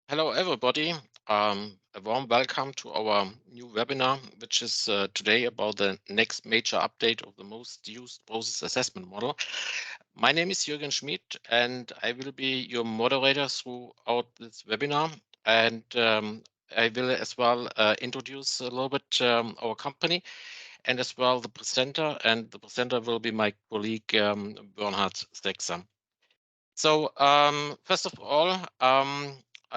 Hello, everybody. A warm welcome to our new webinar, which is today about the next major update of the most used process assessment model. My name is Jürgen Schmid, and I will be your moderator throughout this webinar. And I will as well introduce a little bit our company and as well the presenter. And the presenter will be my colleague, Bernhard Sechser. So first of all,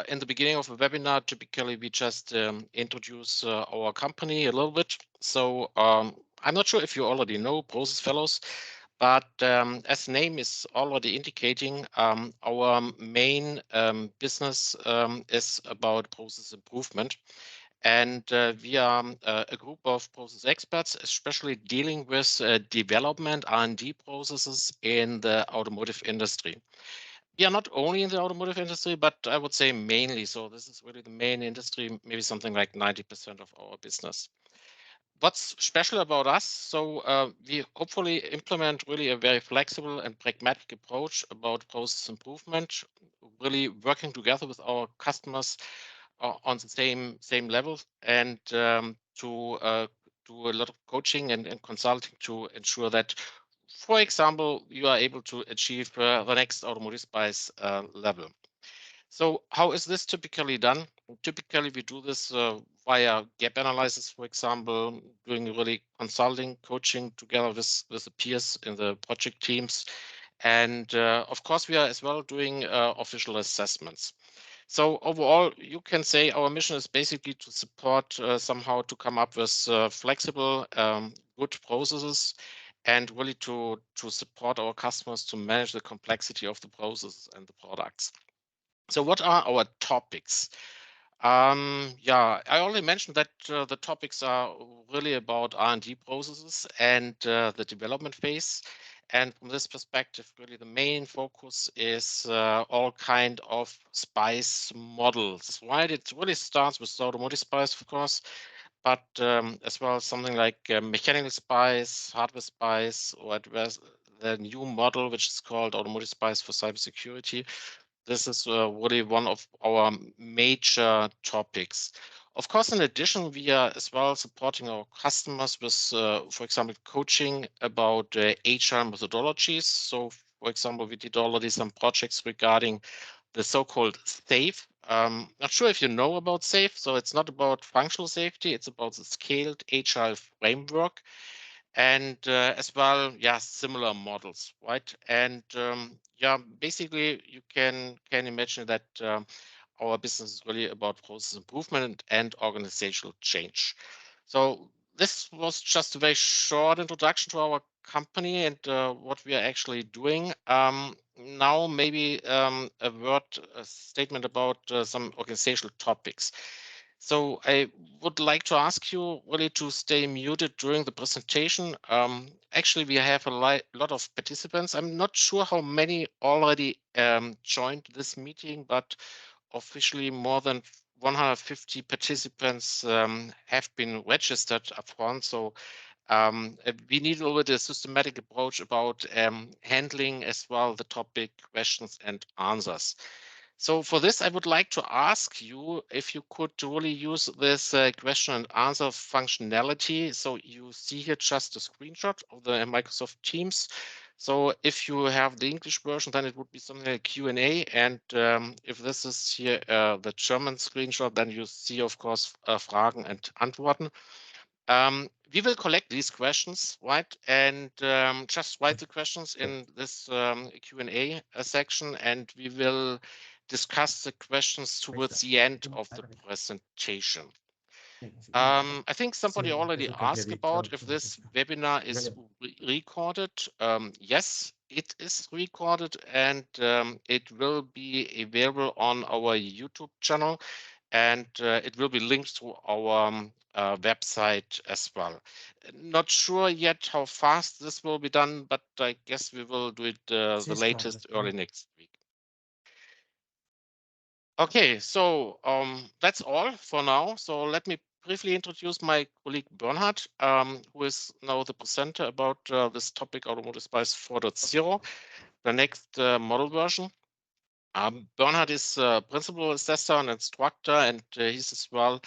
in the beginning of a webinar, typically we just introduce our company a little bit. So I'm not sure if you already know Process Fellows, but as the name is already indicating, our main business is about process improvement. And we are a group of process experts, especially dealing with development R&D processes in the automotive industry. We are not only in the automotive industry, but I would say mainly. So this is really the main industry, maybe something like 90% of our business. What's special about us? So we hopefully implement really a very flexible and pragmatic approach about process improvement, really working together with our customers on the same level, and to do a lot of coaching and consulting to ensure that, for example, you are able to achieve the next Automotive SPICE level. So how is this typically done? Typically, we do this via gap analysis, for example, doing really consulting, coaching together with the peers in the project teams. And of course, we are as well doing official assessments. So overall, you can say our mission is basically to support somehow to come up with flexible, good processes, and really to support our customers to manage the complexity of the processes and the products. So what are our topics? Yeah, I already mentioned that the topics are really about R&D processes and the development phase. And from this perspective, really the main focus is all kind of SPICE models, right? It really starts with Automotive SPICE, of course, but as well something like mechanical SPICE, hardware SPICE, or the new model, which is called Automotive SPICE for cybersecurity. This is really one of our major topics. Of course, in addition, we are as well supporting our customers with, for example, coaching about HR methodologies. So, for example, we did already some projects regarding the so-called SAFE. Not sure if you know about SAFE. So it's not about functional safety. It's about the scaled HR framework. And as well, yeah, similar models, right? And yeah, basically, you can imagine that our business is really about process improvement and organizational change. So this was just a very short introduction to our company and what we are actually doing. Now, maybe a statement about some organizational topics. So I would like to ask you really to stay muted during the presentation. Actually, we have a lot of participants. I'm not sure how many already joined this meeting, but officially more than 150 participants have been registered upfront. So we need a little bit a systematic approach about handling as well the topic questions and answers. So for this, I would like to ask you if you could really use this question and answer functionality. So you see here just a screenshot of the Microsoft Teams. So if you have the English version, then it would be something like Q&A. And if this is here the German screenshot, then you see, of course, Fragen and Antworten. We will collect these questions, right? And just write the questions in this Q&A section, and we will discuss the questions towards the end of the presentation. I think somebody already asked about if this webinar is recorded. Yes, it is recorded and it will be available on our YouTube channel, and it will be linked to our website as well. Not sure yet how fast this will be done, but I guess we will do it the latest early next week. Okay, so that's all for now. So let me briefly introduce my colleague Bernhard, who is now the presenter about this topic, Automotive SPICE 4.0, the next model version. Bernhard is principal assessor and instructor, and he's as well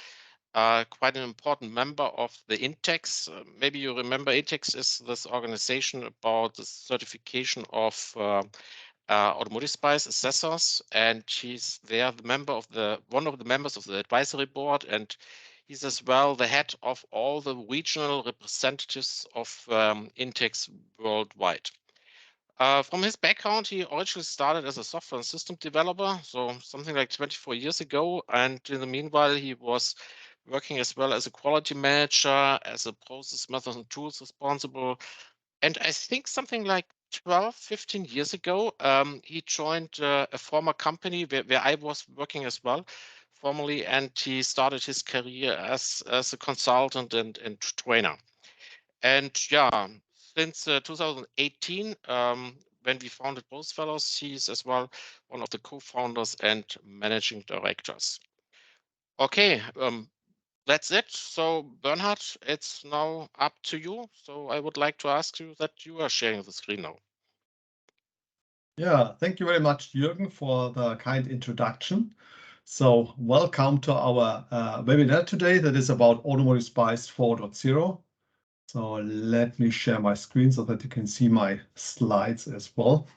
quite an important member of the intacs. Maybe you remember intacs is this organization about the certification of Automotive SPICE assessors, and he's there the member of one of the members of the advisory board, and he's as well the head of all the regional representatives of intacs worldwide. From his background, he originally started as a software and system developer, so something like 24 years ago. And in the meanwhile, he was working as well as a quality manager, as a process methods and tools responsible. And I think something like 12, 15 years ago, he joined a former company where I was working as well formerly, and he started his career as a consultant and trainer. And yeah, since 2018, when we founded both fellows, he's as well one of the co-founders and managing directors. Okay, that's it. So Bernhard, it's now up to you. So I would like to ask you that you are sharing the screen now. Yeah, thank you very much, Jürgen, for the kind introduction. So welcome to our webinar today that is about Automotive SPICE 4.0. So let me share my screen so that you can see my slides as well.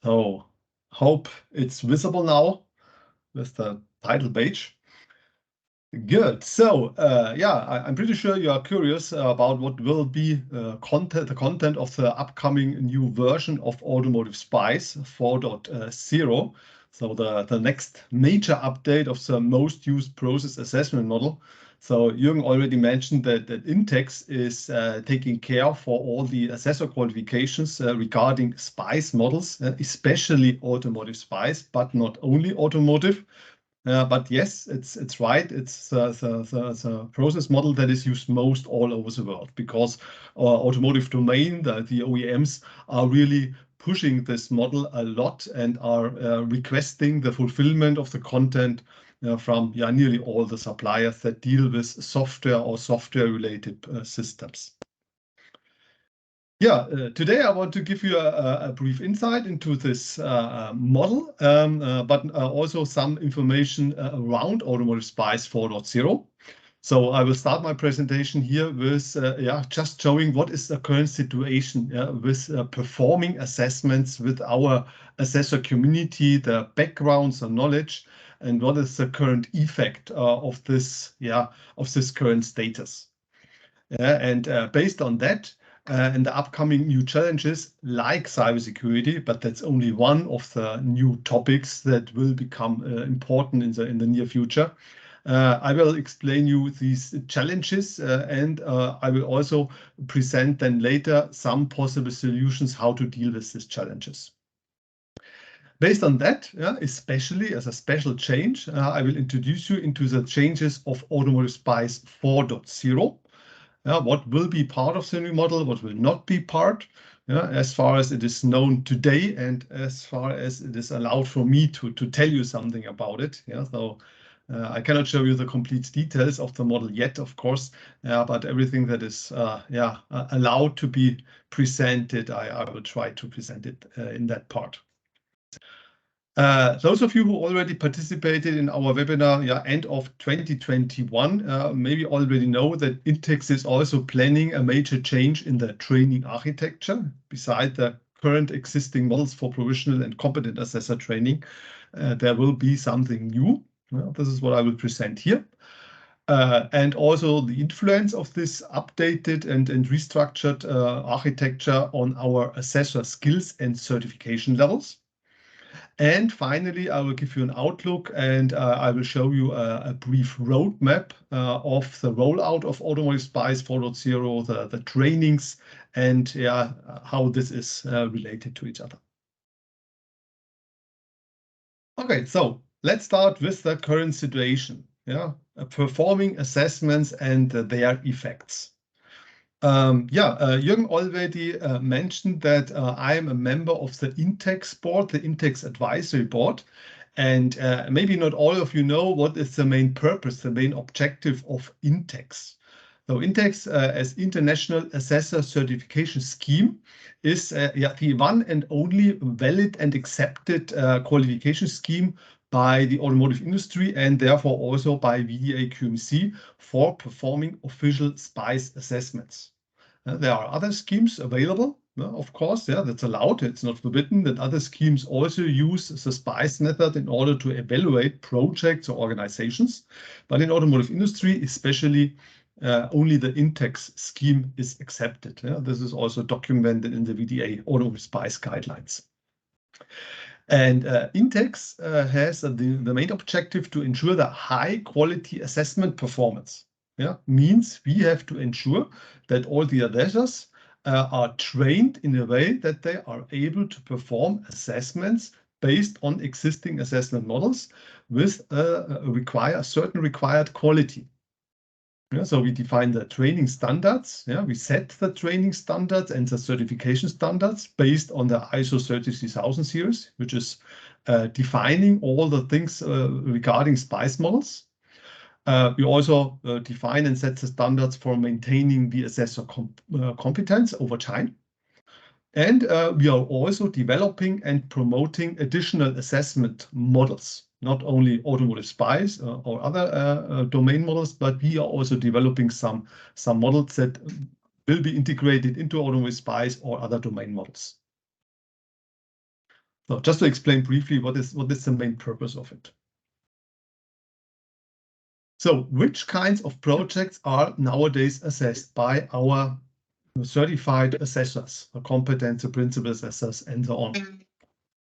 So hope it's visible now with the title page. Good. So yeah, I'm pretty sure you are curious about what will be the content of the upcoming new version of Automotive SPICE 4.0. So the next major update of the most used process assessment model. So Jürgen already mentioned that intacs is taking care for all the assessor qualifications regarding SPICE models, especially Automotive SPICE, but not only automotive. But yes, it's right. It's the process model that is used most all over the world, because our automotive domain, the OEMs, are really pushing this model a lot and are requesting the fulfillment of the content from nearly all the suppliers that deal with software or software-related systems. Yeah, today I want to give you a brief insight into this model, but also some information around Automotive SPICE 4.0. So I will start my presentation here with just showing what is the current situation with performing assessments with our assessor community, the backgrounds and knowledge, and what is the current effect of this current status. And based on that, and the upcoming new challenges like cybersecurity, but that's only one of the new topics that will become important in the near future. I will explain you these challenges and I will also present then later some possible solutions how to deal with these challenges. Based on that, especially as a special change, I will introduce you into the changes of Automotive SPICE 4.0. What will be part of the new model, what will not be part, as far as it is known today and as far as it is allowed for me to tell you something about it. So I cannot show you the complete details of the model yet, of course, but everything that is allowed to be presented, I will try to present it in that part. Those of you who already participated in our webinar end of 2021 maybe already know that intacs is also planning a major change in the training architecture. Beside the current existing models for provisional and competent assessor training, there will be something new. This is what I will present here. And also the influence of this updated and restructured architecture on our assessor skills and certification levels. And finally, I will give you an outlook, and I will show you a brief roadmap of the rollout of Automotive SPICE 4.0, the trainings, and how this is related to each other. Okay, so let's start with the current situation. Performing assessments and their effects. Jürgen already mentioned that I am a member of the intacs board, the intacs advisory board, and maybe not all of you know what is the main purpose, the main objective of intacs. So intacs as International Assessor Certification Scheme is the one and only valid and accepted qualification scheme by the automotive industry and therefore also by VDA QMC for performing official SPICE assessments. There are other schemes available, of course, that's allowed. It's not forbidden that other schemes also use the SPICE method in order to evaluate projects or organizations. But in automotive industry, especially, only the intacs scheme is accepted. This is also documented in the VDA Automotive SPICE guidelines. And intacs has the main objective to ensure the high quality assessment performance. Means we have to ensure that all the assessors are trained in a way that they are able to perform assessments based on existing assessment models with a certain required quality. So we define the training standards. We set the training standards and the certification standards based on the ISO 33000 series, which is defining all the things regarding SPICE models. We also define and set the standards for maintaining the assessor competence over time. And we are also developing and promoting additional assessment models, not only Automotive SPICE or other domain models, but we are also developing some models that will be integrated into Automotive SPICE or other domain models. So just to explain briefly what is the main purpose of it. So which kinds of projects are nowadays assessed by our certified assessors, competent principal assessors, and so on?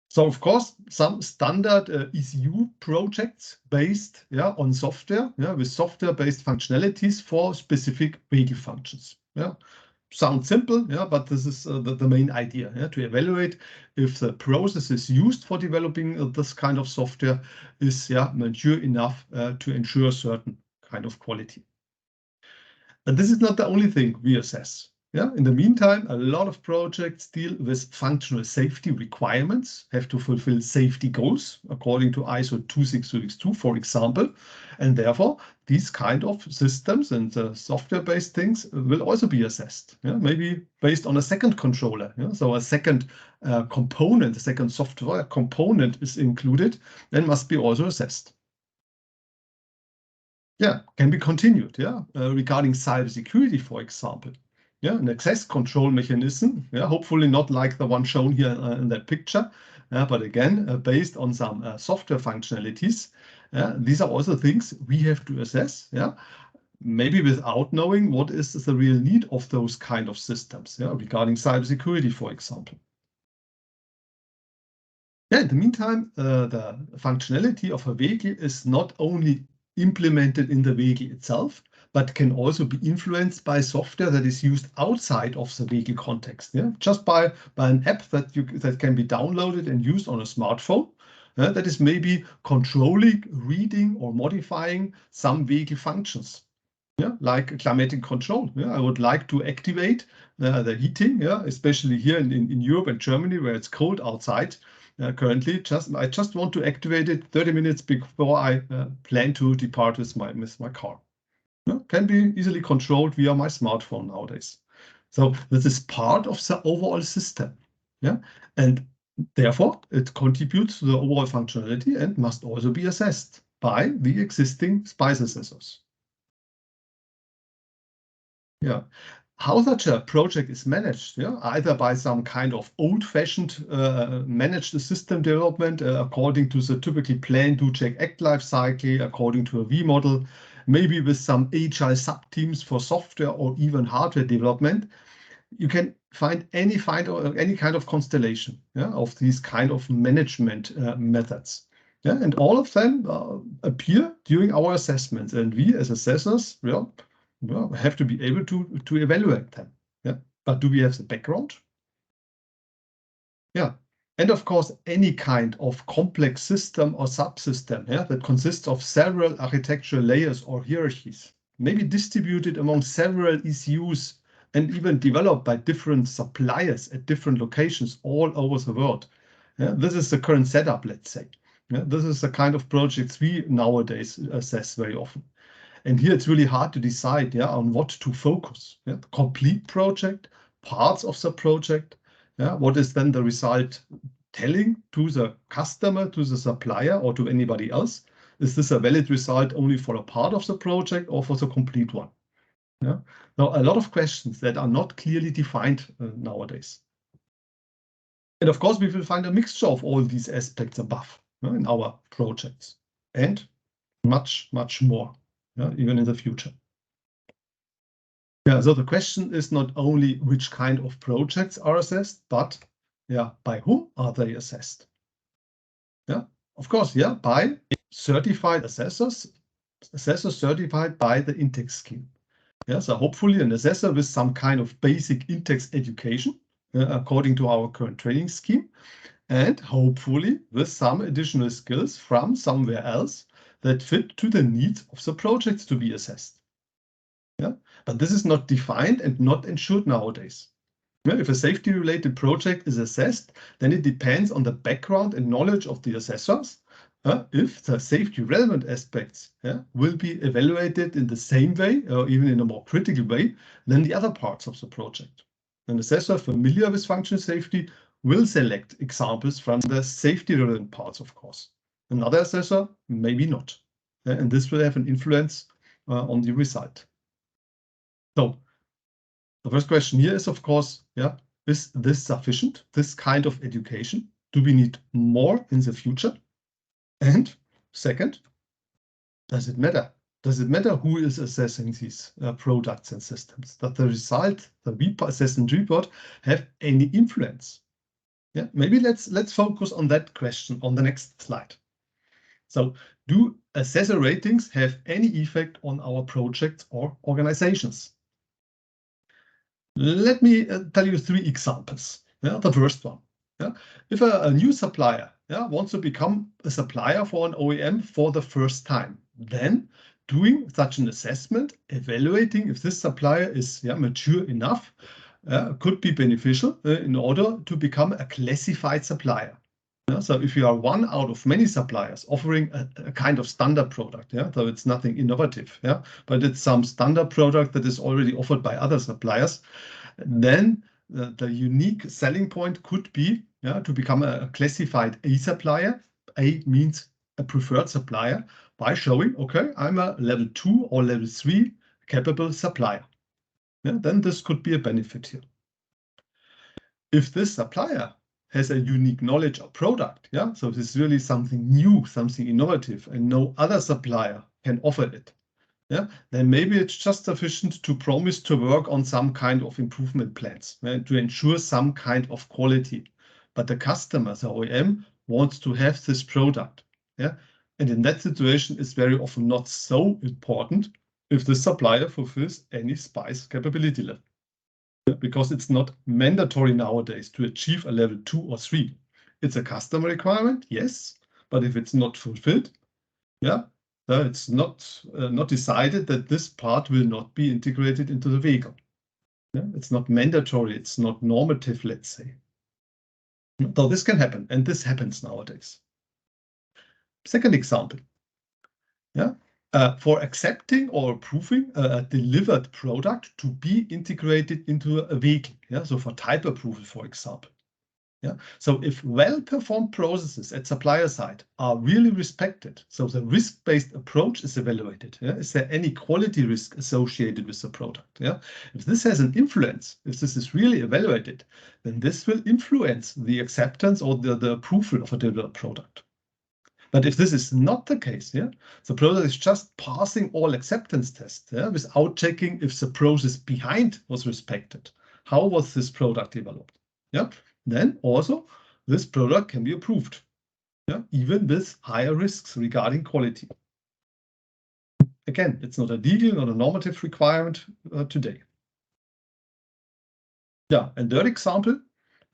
So of course, some standard ECU projects based on software, with software-based functionalities for specific vehicle functions. Sounds simple, but this is the main idea, to evaluate if the processes used for developing this kind of software is mature enough to ensure certain kind of quality. And this is not the only thing we assess. In the meantime, a lot of projects deal with functional safety requirements, have to fulfill safety goals according to ISO 26262, for example. And therefore, these kind of systems and software-based things will also be assessed. Maybe based on a second controller. So a second component, a second software component is included, then must be also assessed. Can be continued. Regarding cybersecurity, for example. An access control mechanism, hopefully not like the one shown here in that picture, but again, based on some software functionalities. These are also things we have to assess, maybe without knowing what is the real need of those kind of systems, regarding cybersecurity, for example. In the meantime, the functionality of a vehicle is not only implemented in the vehicle itself, but can also be influenced by software that is used outside of the vehicle context. Just by an app that can be downloaded and used on a smartphone that is maybe controlling, reading, or modifying some vehicle functions. Like climatic control. I would like to activate the heating, especially here in Europe and Germany where it's cold outside. Currently, I just want to activate it 30 minutes before I plan to depart with my car. Can be easily controlled via my smartphone nowadays. So this is part of the overall system. And therefore, it contributes to the overall functionality and must also be assessed by the existing SPICE assessors. How such a project is managed, either by some kind of old-fashioned managed system development according to the typically plan, do, check, act life cycle, according to a V model, maybe with some agile sub-teams for software or even hardware development. You can find any kind of constellation, yeah, of these kind of management methods. Yeah, and all of them appear during our assessments, and we as assessors, have to be able to evaluate them. Yeah, but do we have the background? Yeah, and of course, any kind of complex system or subsystem, yeah, that consists of several architectural layers or hierarchies, maybe distributed among several ECUs and even developed by different suppliers at different locations all over the world. Yeah, this is the current setup, let's say. Yeah, this is the kind of projects we nowadays assess very often. And here it's really hard to decide, yeah, on what to focus. Yeah, the complete project, parts of the project. Yeah, what is then the result telling to the customer, to the supplier, or to anybody else? Is this a valid result only for a part of the project or for the complete one? Yeah. Now, a lot of questions that are not clearly defined nowadays. And of course, we will find a mixture of all these aspects above in our projects and much, much more, even in the future. Yeah, so the question is not only which kind of projects are assessed, but by whom are they assessed? Yeah, of course, by certified assessors certified by the intacs scheme. Yeah, so hopefully an assessor with some kind of basic intacs education according to our current training scheme, and hopefully with some additional skills from somewhere else that fit to the needs of the projects to be assessed. Yeah, but this is not defined and not ensured nowadays. Yeah, if a safety-related project is assessed, then it depends on the background and knowledge of the assessors. If the safety-relevant aspects will be evaluated in the same way or even in a more critical way than the other parts of the project. An assessor familiar with functional safety will select examples from the safety-relevant parts, of course. Another assessor, maybe not. And this will have an influence on the result. So the first question here is, of course, is this sufficient, this kind of education? Do we need more in the future? And second, does it matter? Does it matter who is assessing these products and systems? Does the result, the assessment report, have any influence? Yeah, maybe let's focus on that question on the next slide. So, do assessor ratings have any effect on our projects or organizations? Let me tell you 3 examples. Yeah, the first one. Yeah, if a new supplier wants to become a supplier for an OEM for the first time, then doing such an assessment, evaluating if this supplier is mature enough, could be beneficial in order to become a classified supplier. So if you are one out of many suppliers offering a kind of standard product, so it's nothing innovative, but it's some standard product that is already offered by other suppliers, then the unique selling point could be to become a classified A supplier. A means a preferred supplier by showing, okay, I'm a level 2 or level 3 capable supplier. Then this could be a benefit here. If this supplier has a unique knowledge of product, so this is really something new, something innovative, and no other supplier can offer it, then maybe it's just sufficient to promise to work on some kind of improvement plans to ensure some kind of quality. But the customer, the OEM, wants to have this product. And in that situation, it's very often not so important if the supplier fulfills any SPICE capability level. Because it's not mandatory nowadays to achieve a level 2 or 3. It's a customer requirement, yes, but if it's not fulfilled, it's not decided that this part will not be integrated into the vehicle. It's not mandatory, it's not normative, let's say. So this can happen, and this happens nowadays. Second example, for accepting or approving a delivered product to be integrated into a vehicle, so for type approval, for example. So if well-performed processes at supplier side are really respected, so the risk-based approach is evaluated, is there any quality risk associated with the product? If this has an influence, if this is really evaluated, then this will influence the acceptance or the approval of a delivered product. But if this is not the case, the product is just passing all acceptance tests without checking if the process behind was respected, how was this product developed? Yeah, then also this product can be approved. Yeah, even with higher risks regarding quality. Again, it's not a legal, not a normative requirement today. Yeah, and third example,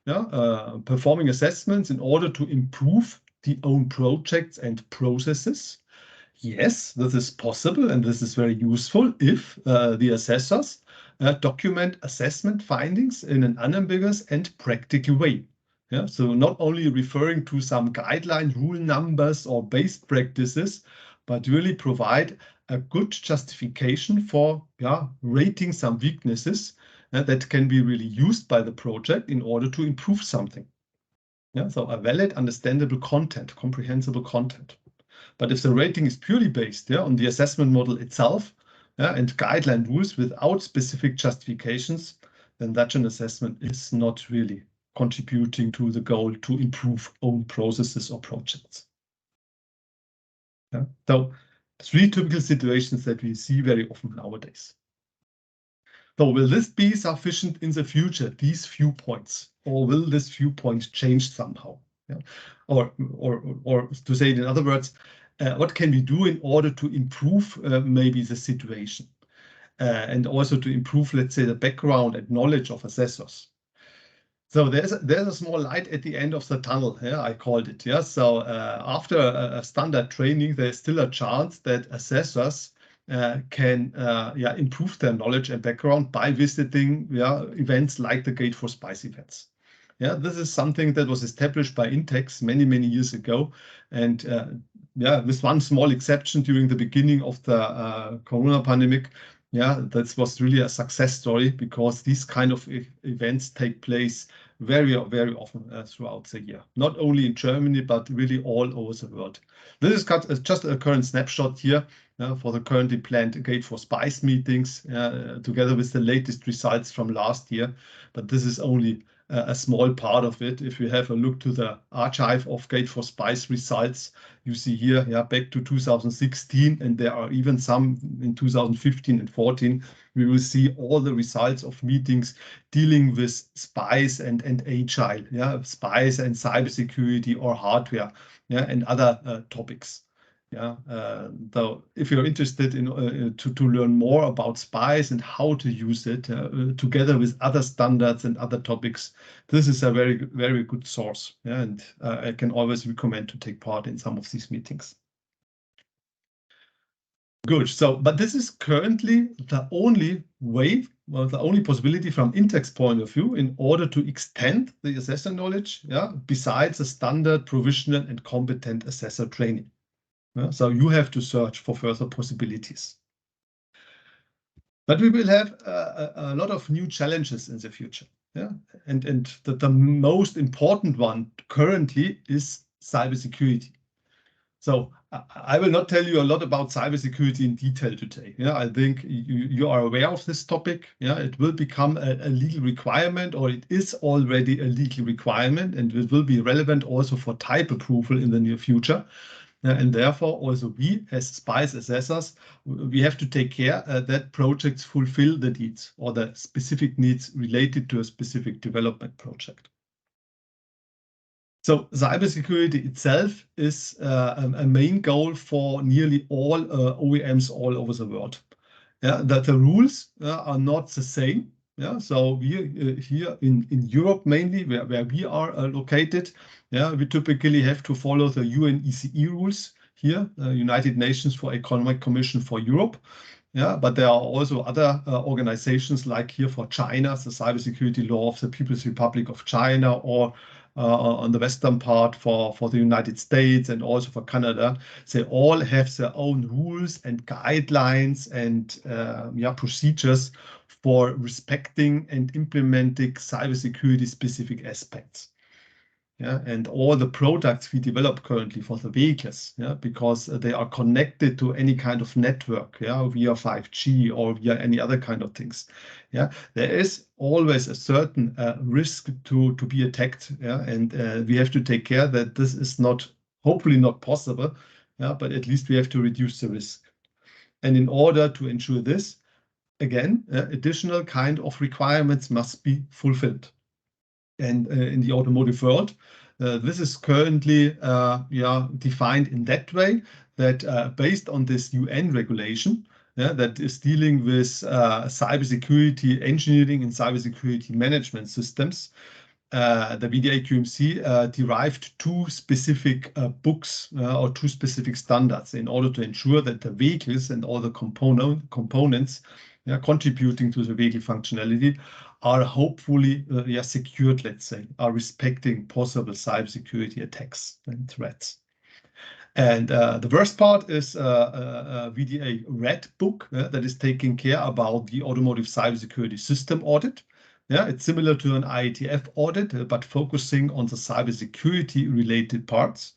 yeah, performing assessments in order to improve the own projects and processes. Yes, this is possible and this is very useful if the assessors document assessment findings in an unambiguous and practical way. Yeah, so not only referring to some guideline rule numbers or best practices, but really provide a good justification for rating some weaknesses that can be really used by the project in order to improve something. Yeah, so a valid, understandable content, comprehensible content. But if the rating is purely based on the assessment model itself and guideline rules without specific justifications, then such an assessment is not really contributing to the goal to improve own processes or projects. Yeah. So 3 typical situations that we see very often nowadays. So will this be sufficient in the future, these few points, or will this viewpoint change somehow? Yeah. Or to say it in other words, what can we do in order to improve maybe the situation and also to improve, let's say, the background and knowledge of assessors? So there's a small light at the end of the tunnel. Yeah, I called it. Yeah. So after a standard training, there's still a chance that assessors can improve their knowledge and background by visiting events like the Gate for SPICE events. Yeah, this is something that was established by intacs many years ago, and with one small exception during the beginning of the Corona pandemic. Yeah, that was really a success story because these kind of events take place very often throughout the year, not only in Germany, but really all over the world. This is just a current snapshot here for the currently planned Gate for SPICE meetings, together with the latest results from last year. But this is only a small part of it. If you have a look to the archive of Gate for SPICE results, you see here, back to 2016, and there are even some in 2015 and 14. We will see all the results of meetings dealing with SPICE and agile, SPICE and cybersecurity or hardware, and other topics. So if you're interested in to learn more about SPICE and how to use it together with other standards and other topics, this is a very good source. And I can always recommend to take part in some of these meetings. Good. So, but this is currently the only way, well, the only possibility from intacs point of view in order to extend the assessor knowledge, besides the standard provisional and competent assessor training. So you have to search for further possibilities. But we will have a lot of new challenges in the future. And the most important one currently is cybersecurity. So I will not tell you a lot about cybersecurity in detail today. I think you are aware of this topic. It will become a legal requirement, or it is already a legal requirement, and it will be relevant also for type approval in the near future. And therefore, also we as SPICE assessors, we have to take care that projects fulfill the needs or the specific needs related to a specific development project. So cybersecurity itself is a main goal for nearly all OEMs all over the world. That the rules are not the same. So we here in Europe mainly, where we are located, we typically have to follow the UNECE rules here, United Nations for Economic Commission for Europe. But there are also other organizations like here for China, the cybersecurity law of the People's Republic of China, or on the western part for the United States and also for Canada. They all have their own rules and guidelines and procedures for respecting and implementing cybersecurity specific aspects. And all the products we develop currently for the vehicles, because they are connected to any kind of network, via 5G or via any other kind of things. There is always a certain risk to be attacked, and we have to take care that this is hopefully not possible, but at least we have to reduce the risk. And in order to ensure this, again, additional kind of requirements must be fulfilled. And in the automotive world, this is currently defined in that way that based on this UN regulation that is dealing with cybersecurity engineering and cybersecurity management systems, the VDA QMC derived two specific books or two specific standards in order to ensure that the vehicles and all the components contributing to the vehicle functionality are hopefully secured, let's say, are respecting possible cybersecurity attacks and threats. And the first part is a VDA Red book that is taking care about the automotive cybersecurity system audit. Yeah, it's similar to an IATF audit, but focusing on the cybersecurity related parts.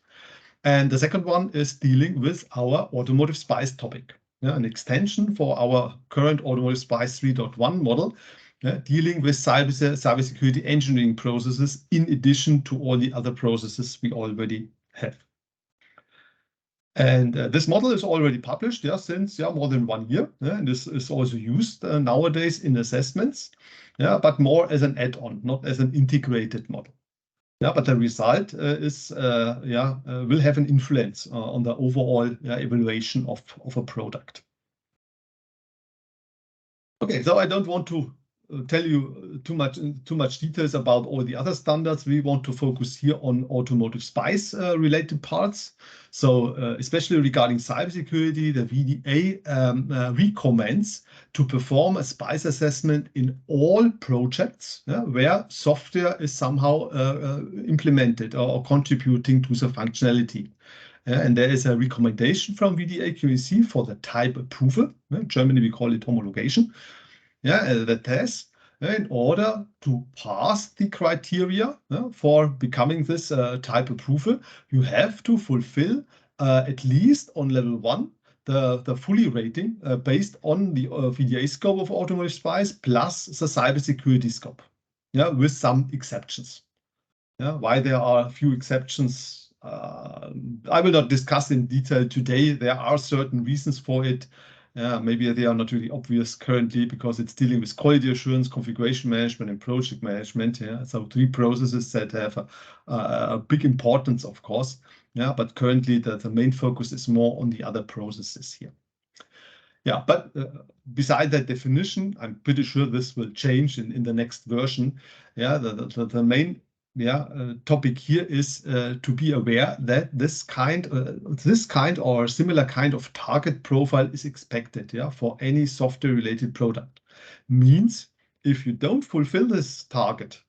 And the second one is dealing with our Automotive SPICE topic, an extension for our current Automotive SPICE 3.1 model, dealing with cybersecurity engineering processes in addition to all the other processes we already have. And this model is already published since more than 1 year, and this is also used nowadays in assessments, but more as an add-on, not as an integrated model. But the result is will have an influence on the overall evaluation of a product. Okay, so I don't want to tell you too much details about all the other standards. We want to focus here on Automotive SPICE related parts. So especially regarding cybersecurity, the VDA recommends to perform a SPICE assessment in all projects where software is somehow implemented or contributing to the functionality. And there is a recommendation from VDA QMC for the type approval. In Germany, we call it homologation. The test in order to pass the criteria for becoming this type approval, you have to fulfill at least on level 1 the fully rating based on the VDA scope of Automotive SPICE plus the cybersecurity scope, with some exceptions. Why there are a few exceptions, I will not discuss in detail today. There are certain reasons for it. Maybe they are not really obvious currently because it's dealing with quality assurance, configuration management, and project management. So 3 processes that have a big importance, of course. But currently the main focus is more on the other processes here. But beside that definition, I'm pretty sure this will change in the next version. The main topic here is to be aware that this kind or similar kind of target profile is expected for any software related product. Means if you don't fulfill this target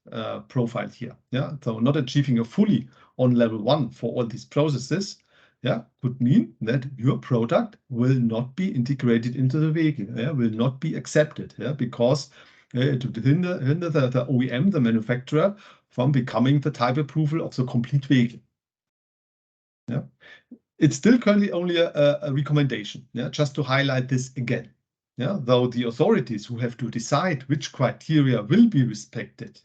profile here, so not achieving a fully on level 1 for all these processes, could mean that your product will not be integrated into the vehicle, will not be accepted, because it would hinder the OEM, the manufacturer, from becoming the type approval of the complete vehicle. It's still currently only a recommendation, just to highlight this again. Though the authorities who have to decide which criteria will be respected,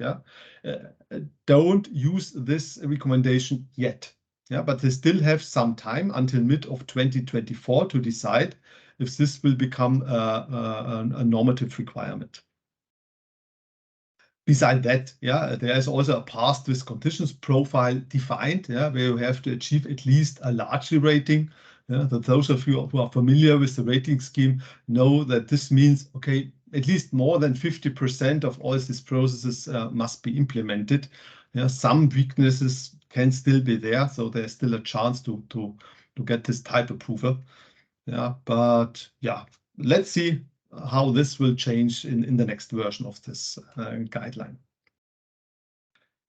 don't use this recommendation yet. But they still have some time until mid of 2024 to decide if this will become a normative requirement. Beside that, there is also a passed with conditions profile defined, where you have to achieve at least a large rating. That those of you who are familiar with the rating scheme know that this means, okay, at least more than 50% of all these processes must be implemented. Some weaknesses can still be there, so there's still a chance to get this type approval. But let's see how this will change in the next version of this guideline.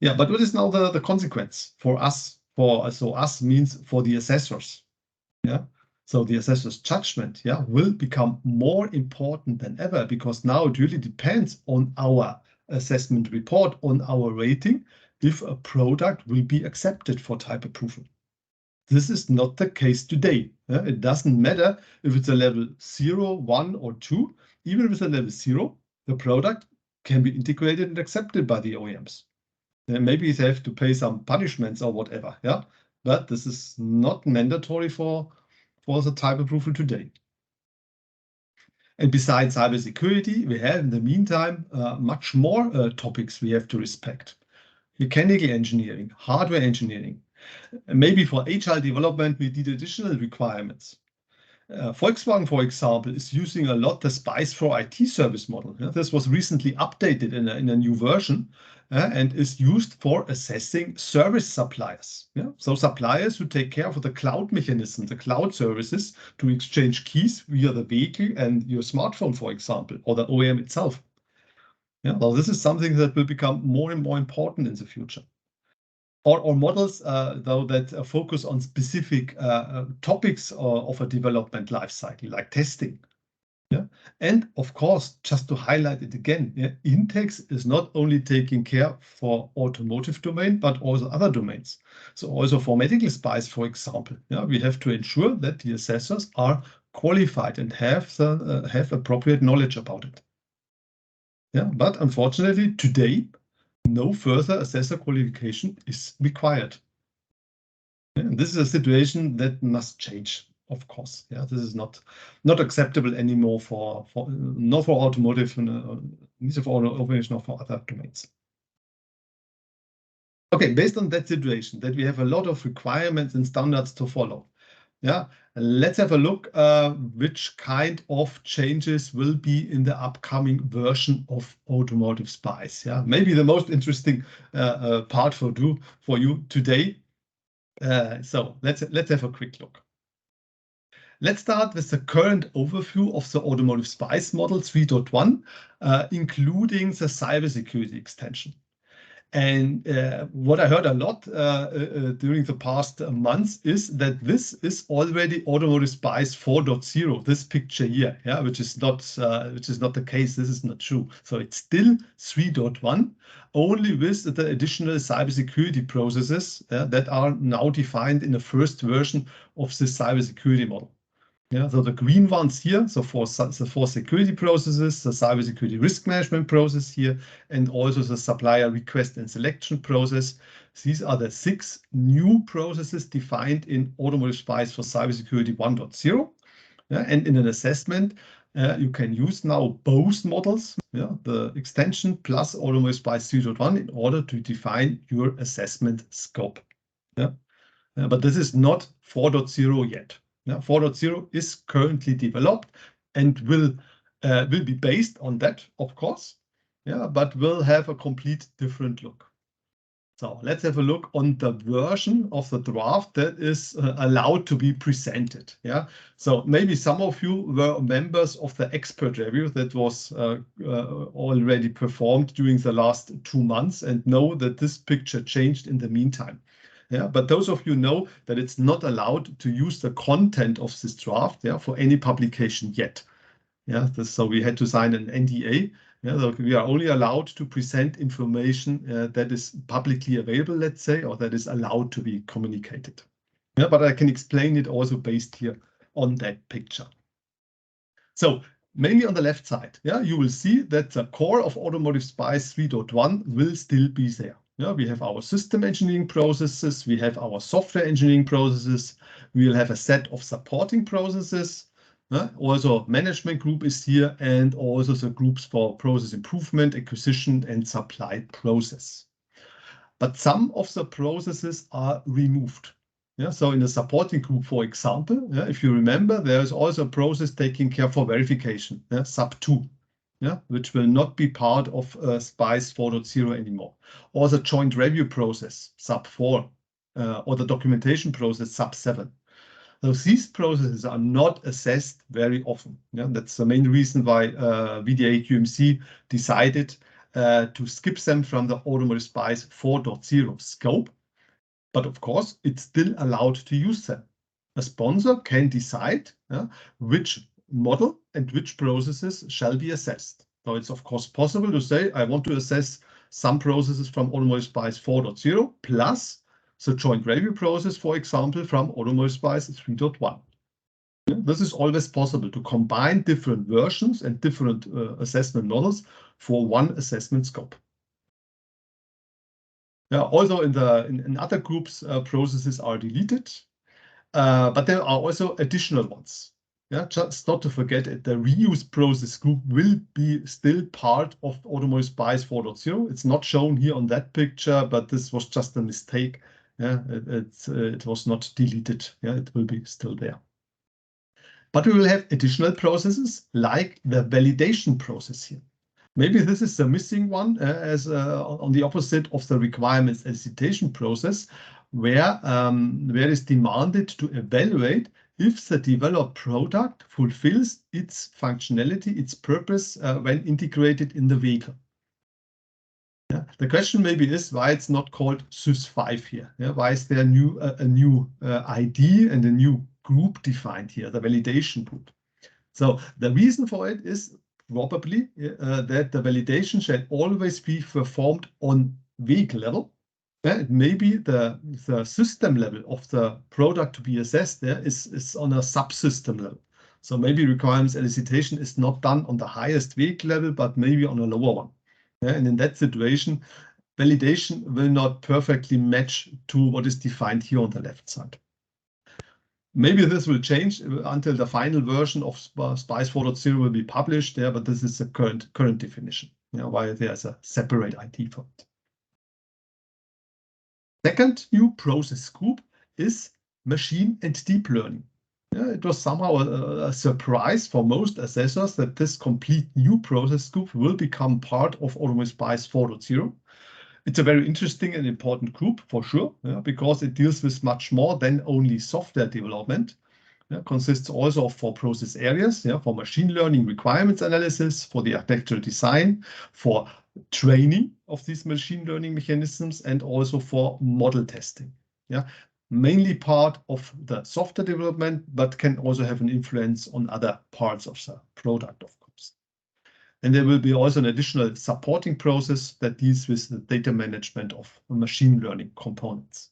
But what is now the consequence for us? So us means for the assessors. So the assessor's judgment will become more important than ever, because now it really depends on our assessment report, on our rating, if a product will be accepted for type approval. This is not the case today. It doesn't matter if it's a level 0, 1, or 2. Even with a level 0, the product can be integrated and accepted by the OEMs. Maybe they have to pay some punishments or whatever. But this is not mandatory for the type approval today. And besides cybersecurity, we have in the meantime much more topics we have to respect. Mechanical engineering, hardware engineering. Maybe for agile development, we need additional requirements. Volkswagen, for example, is using a lot the SPICE for IT service model. This was recently updated in a new version and is used for assessing service suppliers. So suppliers who take care of the cloud mechanism, the cloud services to exchange keys via the vehicle and your smartphone, for example, or the OEM itself. Well, this is something that will become more and more important in the future. Or models, though, that focus on specific topics of a development lifecycle, like testing. And of course, just to highlight it again, intacs is not only taking care for automotive domain, but also other domains. So also for medical SPICE, for example, we have to ensure that the assessors are qualified and have appropriate knowledge about it. But unfortunately, today, no further assessor qualification is required. And this is a situation that must change, of course. This is not acceptable anymore for not for automotive, neither for automation nor for other domains. Okay, based on that situation, that we have a lot of requirements and standards to follow. Let's have a look which kind of changes will be in the upcoming version of Automotive SPICE. Maybe the most interesting part for you today. So let's have a quick look. Let's start with the current overview of the Automotive SPICE model 3.1, including the cybersecurity extension. And what I heard a lot during the past months is that this is already Automotive SPICE 4.0. This picture here, which is not the case. This is not true. So it's still 3.1, only with the additional cybersecurity processes that are now defined in the first version of the cybersecurity model. So the green ones here, so for security processes, the cybersecurity risk management process here, and also the supplier request and selection process. These are the 6 new processes defined in Automotive SPICE for cybersecurity 1.0. And in an assessment, you can use now both models, the extension plus Automotive SPICE 3.1 in order to define your assessment scope. But this is not 4.0 yet. 4.0 is currently developed and will be based on that, of course, but will have a complete different look. So let's have a look on the version of the draft that is allowed to be presented. So maybe some of you were members of the expert review that was already performed during the last 2 months and know that this picture changed in the meantime. But those of you know that it's not allowed to use the content of this draft for any publication yet. So we had to sign an NDA. So we are only allowed to present information that is publicly available, let's say, or that is allowed to be communicated. But I can explain it also based here on that picture. So mainly on the left side, you will see that the core of Automotive SPICE 3.1 will still be there. We have our system engineering processes, we have our software engineering processes, we will have a set of supporting processes. Also management group is here, and also the groups for process improvement, acquisition, and supply process. But some of the processes are removed. So in the supporting group, for example, if you remember, there is also a process taking care for verification, sub 2. Which will not be part of SPICE 4.0 anymore. Or the joint review process, sub 4, or the documentation process, sub 7. So these processes are not assessed very often. That's the main reason why VDA QMC decided to skip them from the Automotive SPICE 4.0 scope. But of course, it's still allowed to use them. A sponsor can decide which model and which processes shall be assessed. So it's of course possible to say, I want to assess some processes from Automotive SPICE 4.0 plus the joint review process, for example, from Automotive SPICE 3.1. This is always possible to combine different versions and different assessment models for one assessment scope. Also in other groups, processes are deleted, but there are also additional ones. Yeah, just not to forget it, the reuse process group will be still part of Automotive SPICE 4.0. It's not shown here on that picture, but this was just a mistake. Yeah, it was not deleted. Yeah, it will be still there. But we will have additional processes like the validation process here. Maybe this is the missing one as on the opposite of the requirements elicitation process, where it's demanded to evaluate if the developed product fulfills its functionality, its purpose when integrated in the vehicle. Yeah. The question maybe is why it's not called SYS5 here. Yeah. Why is there a new ID and a new group defined here, the validation group? So the reason for it is probably that the validation shall always be performed on vehicle level. It may be the system level of the product to be assessed there is on a subsystem level. So maybe requirements elicitation is not done on the highest vehicle level, but maybe on a lower one. And in that situation, validation will not perfectly match to what is defined here on the left side. Maybe this will change until the final version of SPICE 4.0 will be published there, but this is the current definition, why there's a separate ID for it. Second new process group is machine and deep learning. It was somehow a surprise for most assessors that this complete new process group will become part of Automotive SPICE 4.0. It's a very interesting and important group for sure, because it deals with much more than only software development. Consists also of 4 process areas, for machine learning requirements analysis, for the architectural design, for training of these machine learning mechanisms, and also for model testing. Mainly part of the software development, but can also have an influence on other parts of the product, of course. And there will be also an additional supporting process that deals with the data management of machine learning components.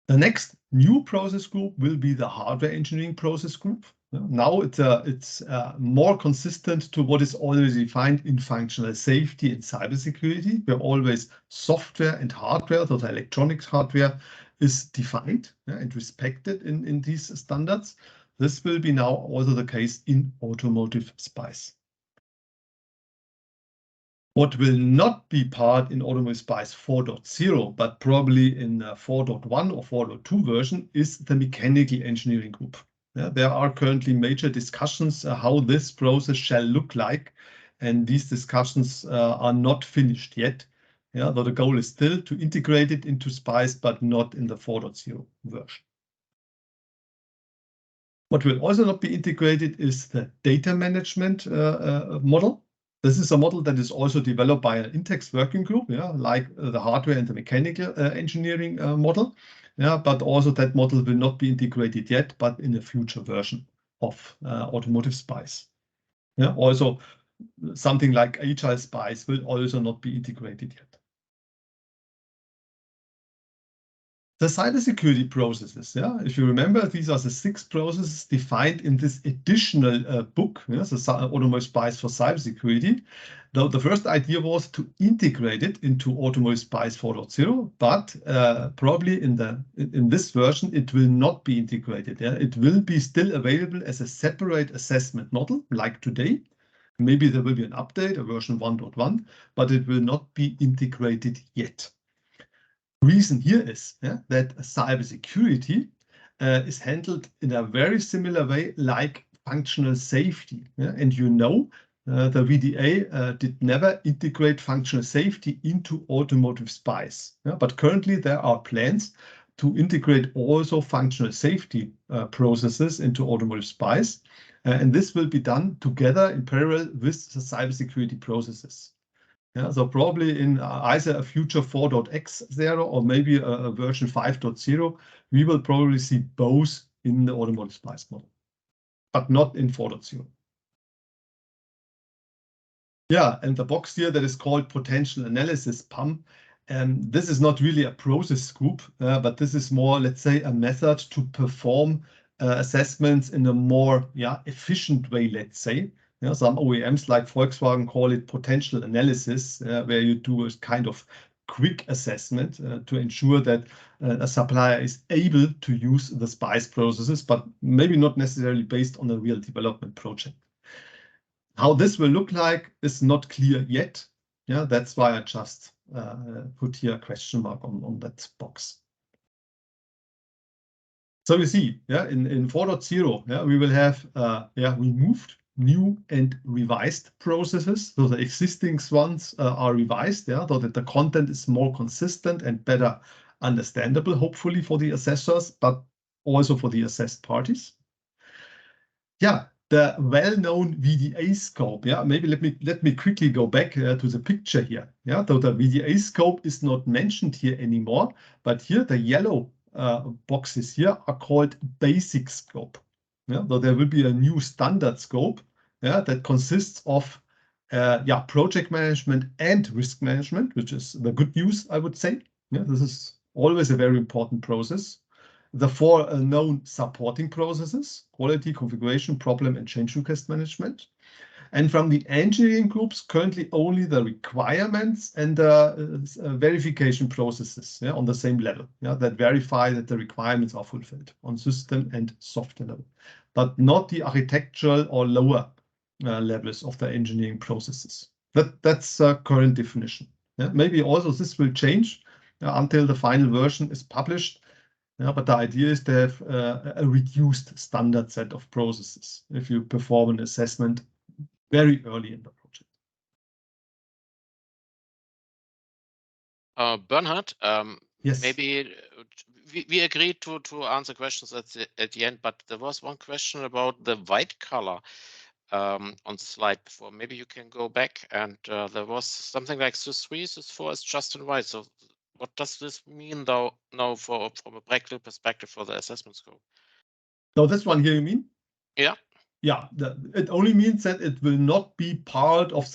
The next new process group will be the hardware engineering process group. Now it's more consistent to what is already defined in functional safety and cybersecurity, where always software and hardware, so the electronics hardware, is defined and respected in these standards. This will be now also the case in Automotive SPICE. What will not be part in Automotive SPICE 4.0, but probably in 4.1 or 4.2 version, is the mechanical engineering group. There are currently major discussions how this process shall look like, and these discussions are not finished yet. Though the goal is still to integrate it into SPICE, but not in the 4.0 version. What will also not be integrated is the data management model. This is a model that is also developed by an intacs working group, like the hardware and the mechanical engineering model. But also that model will not be integrated yet, but in a future version of Automotive SPICE. Also, something like Agile SPICE will also not be integrated yet. The cybersecurity processes, if you remember, these are the 6 processes defined in this additional book, the Automotive SPICE for cybersecurity. Though the first idea was to integrate it into Automotive SPICE 4.0, but probably in this version it will not be integrated. It will be still available as a separate assessment model, like today. Maybe there will be an update, a version 1.1, but it will not be integrated yet. Reason here is that cybersecurity is handled in a very similar way like functional safety. And the VDA did never integrate functional safety into Automotive SPICE. But currently there are plans to integrate also functional safety processes into Automotive SPICE. And this will be done together in parallel with the cybersecurity processes. So probably in either a future 4.x0 or maybe a version 5.0, we will probably see both in the Automotive SPICE model, but not in 4.0. And the box here that is called potential analysis PAM. This is not really a process group, but this is more, let's say, a method to perform assessments in a more efficient way, let's say. Some OEMs like Volkswagen call it potential analysis, where you do a kind of quick assessment to ensure that a supplier is able to use the SPICE processes, but maybe not necessarily based on a real development project. How this will look like is not clear yet. Yeah, that's why I just put here a question mark on that box. So you see, yeah, in 4.0, yeah, we will have removed new and revised processes. So the existing ones are revised, yeah, so that the content is more consistent and better understandable, hopefully for the assessors, but also for the assessed parties. Yeah, the well-known VDA scope. Yeah, maybe let me quickly go back to the picture here. Yeah, so the VDA scope is not mentioned here anymore, but here the yellow boxes here are called basic scope. Yeah, so there will be a new standard scope, yeah, that consists of project management and risk management, which is the good news, I would say. Yeah, this is always a very important process. The 4 known supporting processes: quality, configuration, problem, and change request management. And from the engineering groups, currently only the requirements and the verification processes, yeah, on the same level, yeah, that verify that the requirements are fulfilled on system and software level, but not the architectural or lower levels of the engineering processes. That's a current definition. Yeah, maybe also this will change until the final version is published. Yeah, but the idea is to have a reduced standard set of processes if you perform an assessment very early in the project. Bernhard, Yes. maybe we agreed to answer questions at the end, but there was one question about the white color on the slide before. Maybe you can go back, and there was something like SYS 3, SYS 4 is just in white. So what does this mean though now from a practical perspective for the assessment scope? So this one here, you mean? Yeah. Yeah, it only means that it will not be part of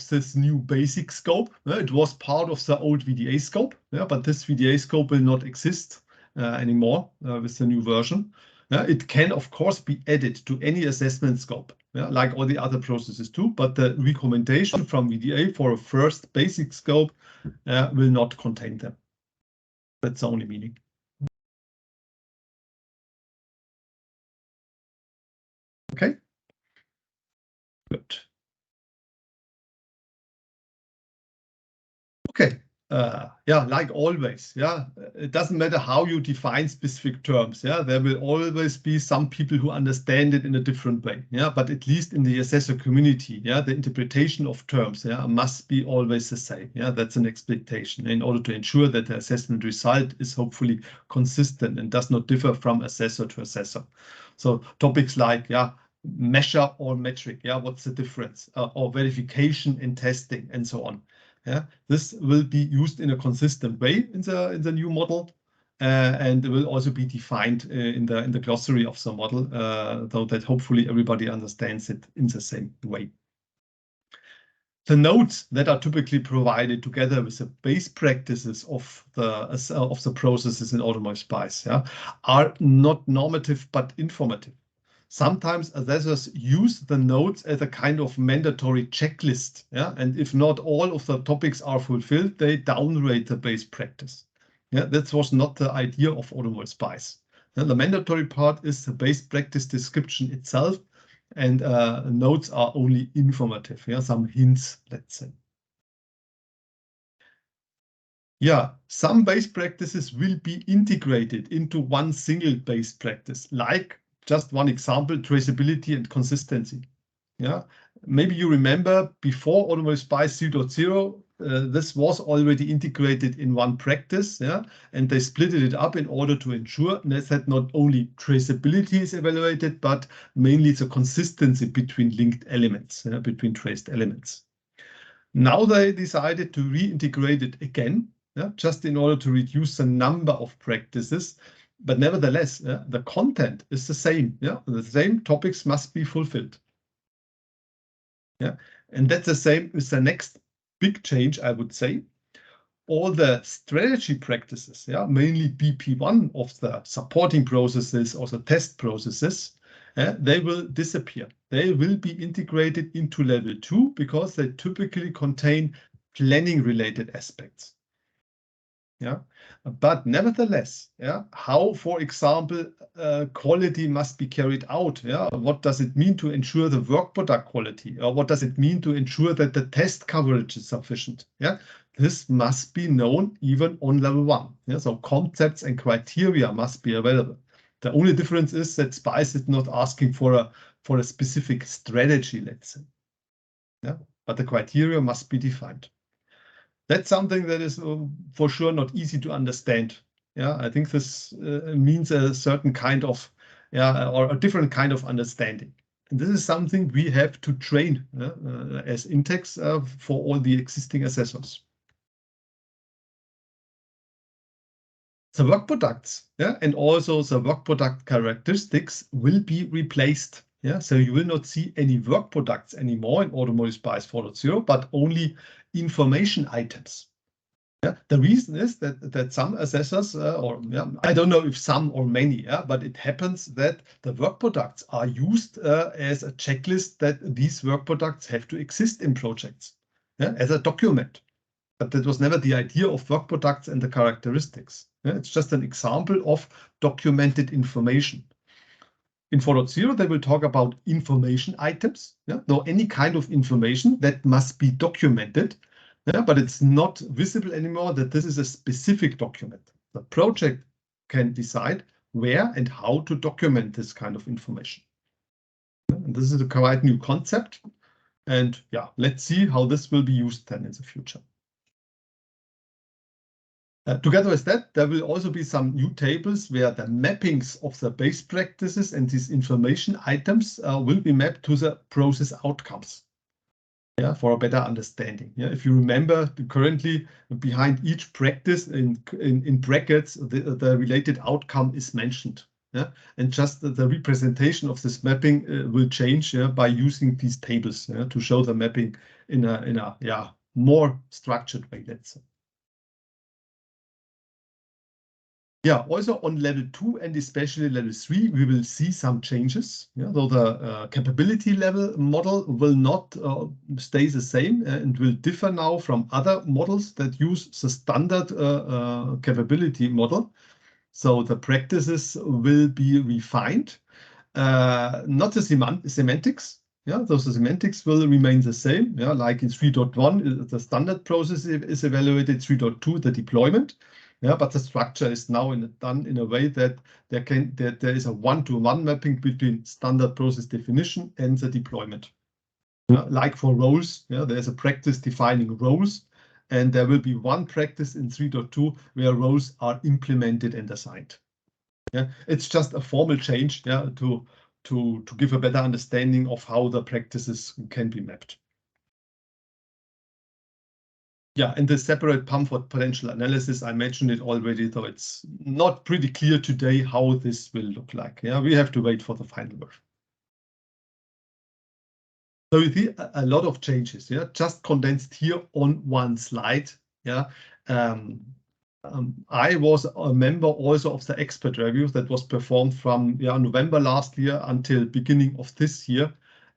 this new basic scope. It was part of the old VDA scope, yeah, but this VDA scope will not exist anymore with the new version. It can, of course, be added to any assessment scope, yeah, like all the other processes too, but the recommendation from VDA for a first basic scope will not contain them. That's the only meaning. Okay, good. Okay. Yeah, like always, yeah, it doesn't matter how you define specific terms. Yeah, there will always be some people who understand it in a different way. Yeah, but at least in the assessor community, yeah, the interpretation of terms, yeah, must be always the same. Yeah, that's an expectation in order to ensure that the assessment result is hopefully consistent and does not differ from assessor to assessor. So topics like, yeah, measure or metric, yeah, what's the difference, or verification and testing and so on. Yeah, this will be used in a consistent way in the new model, and it will also be defined in the glossary of the model, so that hopefully everybody understands it in the same way. The notes that are typically provided together with the base practices of the processes in Automotive SPICE, yeah, are not normative but informative. Sometimes assessors use the notes as a kind of mandatory checklist, yeah, and if not all of the topics are fulfilled, they downrate the base practice. Yeah, that was not the idea of Automotive SPICE. Yeah, the mandatory part is the base practice description itself, and notes are only informative, yeah, some hints, let's say. Yeah, some base practices will be integrated into one single base practice, like just one example, traceability and consistency. Yeah, maybe you remember before Automotive SPICE 3.0, this was already integrated in one practice, yeah, and they split it up in order to ensure that not only traceability is evaluated, but mainly the consistency between linked elements, between traced elements. Now they decided to reintegrate it again, yeah, just in order to reduce the number of practices. But nevertheless, the content is the same. Yeah, the same topics must be fulfilled. Yeah, and that's the same with the next big change, I would say. All the strategy practices, yeah, mainly BP1 of the supporting processes or the test processes, they will disappear. They will be integrated into level 2 because they typically contain planning related aspects. Yeah, but nevertheless, yeah, how, for example, quality must be carried out. Yeah, what does it mean to ensure the work product quality, or what does it mean to ensure that the test coverage is sufficient? Yeah, this must be known even on level 1. Yeah, so concepts and criteria must be available. The only difference is that SPICE is not asking for a specific strategy, let's say. Yeah, but the criteria must be defined. That's something that is for sure not easy to understand. Yeah, I think this means a certain kind of, or a different kind of understanding. And this is something we have to train as intacs for all the existing assessors. The work products, yeah, and also the work product characteristics will be replaced. Yeah, so you will not see any work products anymore in Automotive SPICE 4.0, but only information items. Yeah, the reason is that some assessors, I don't know if some or many, but it happens that the work products are used as a checklist that these work products have to exist in projects, as a document. But that was never the idea of work products and the characteristics. Yeah, it's just an example of documented information. In 4.0, they will talk about information items, any kind of information that must be documented. Yeah, but it's not visible anymore that this is a specific document. The project can decide where and how to document this kind of information. And this is a quite new concept. And yeah, let's see how this will be used then in the future. Together with that, there will also be some new tables where the mappings of the base practices and these information items will be mapped to the process outcomes. Yeah, for a better understanding. Yeah, if you remember, currently behind each practice in brackets, the related outcome is mentioned. Yeah, and just the representation of this mapping will change by using these tables to show the mapping in a more structured way, let's say. Yeah, also on level 2 and especially level 3, we will see some changes. Yeah, so the capability level model will not stay the same and will differ now from other models that use the standard capability model. So the practices will be refined, not the semantics. Yeah, so the semantics will remain the same. Yeah, like in 3.1, the standard process is evaluated. 3.2, the deployment. Yeah, but the structure is now done in a way that there is a one-to-one mapping between standard process definition and the deployment. Like for roles, there's a practice defining roles, and there will be one practice in 3.2 where roles are implemented and assigned. Yeah, it's just a formal change, to give a better understanding of how the practices can be mapped. Yeah, and the separate PAM for potential analysis, I mentioned it already, though it's not pretty clear today how this will look like. Yeah, we have to wait for the final version. So you see a lot of changes, just condensed here on one slide. Yeah, I was a member also of the expert review that was performed from November last year until beginning of this year.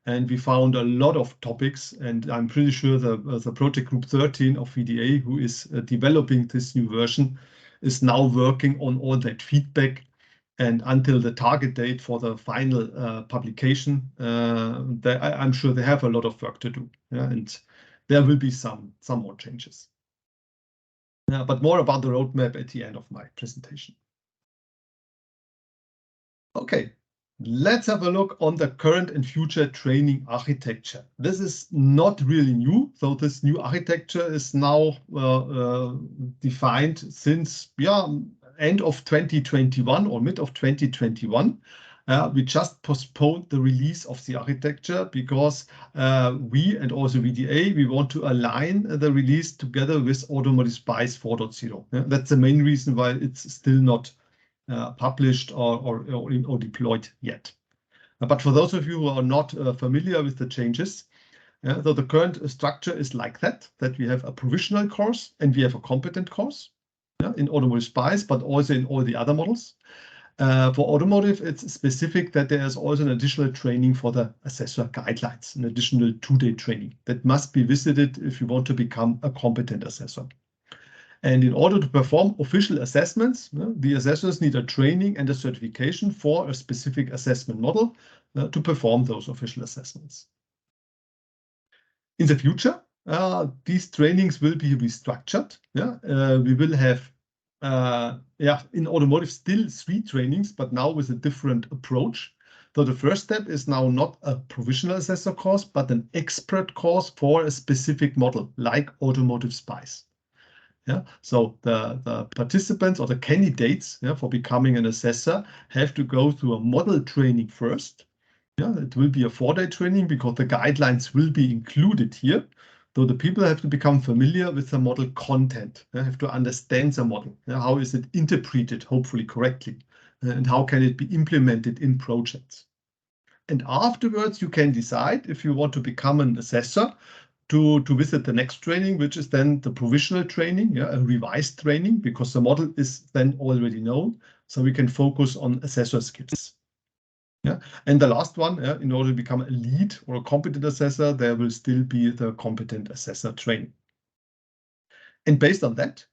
And we found a lot of topics, and I'm pretty sure the project group 13 of VDA, who is developing this new version, is now working on all that feedback. And until the target date for the final publication, I'm sure they have a lot of work to do. Yeah, and there will be some more changes. But more about the roadmap at the end of my presentation. Okay. Let's have a look on the current and future training architecture. This is not really new. So this new architecture is now defined since end of 2021 or mid of 2021. We just postponed the release of the architecture because we and also VDA, we want to align the release together with Automotive SPICE 4.0. That's the main reason why it's still not published or deployed yet. But for those of you who are not familiar with the changes, so the current structure is like that we have a provisional course and we have a competent course in Automotive SPICE, but also in all the other models. For automotive, it's specific that there is also an additional training for the assessor guidelines, an additional 2-day training that must be visited if you want to become a competent assessor. And in order to perform official assessments, the assessors need a training and a certification for a specific assessment model to perform those official assessments. In the future, these trainings will be restructured. We will have, in automotive still 3 trainings, but now with a different approach. So the first step is now not a provisional assessor course, but an expert course for a specific model like Automotive SPICE. So the participants or the candidates for becoming an assessor have to go through a model training first. It will be a 4-day training because the guidelines will be included here. So the people have to become familiar with the model content. They have to understand the model. How is it interpreted, hopefully correctly, and how can it be implemented in projects. And afterwards, you can decide if you want to become an assessor to visit the next training, which is then the provisional training, a revised training, because the model is then already known. So we can focus on assessor skills. And the last one, in order to become a lead or a competent assessor, there will still be the competent assessor training. And based on that,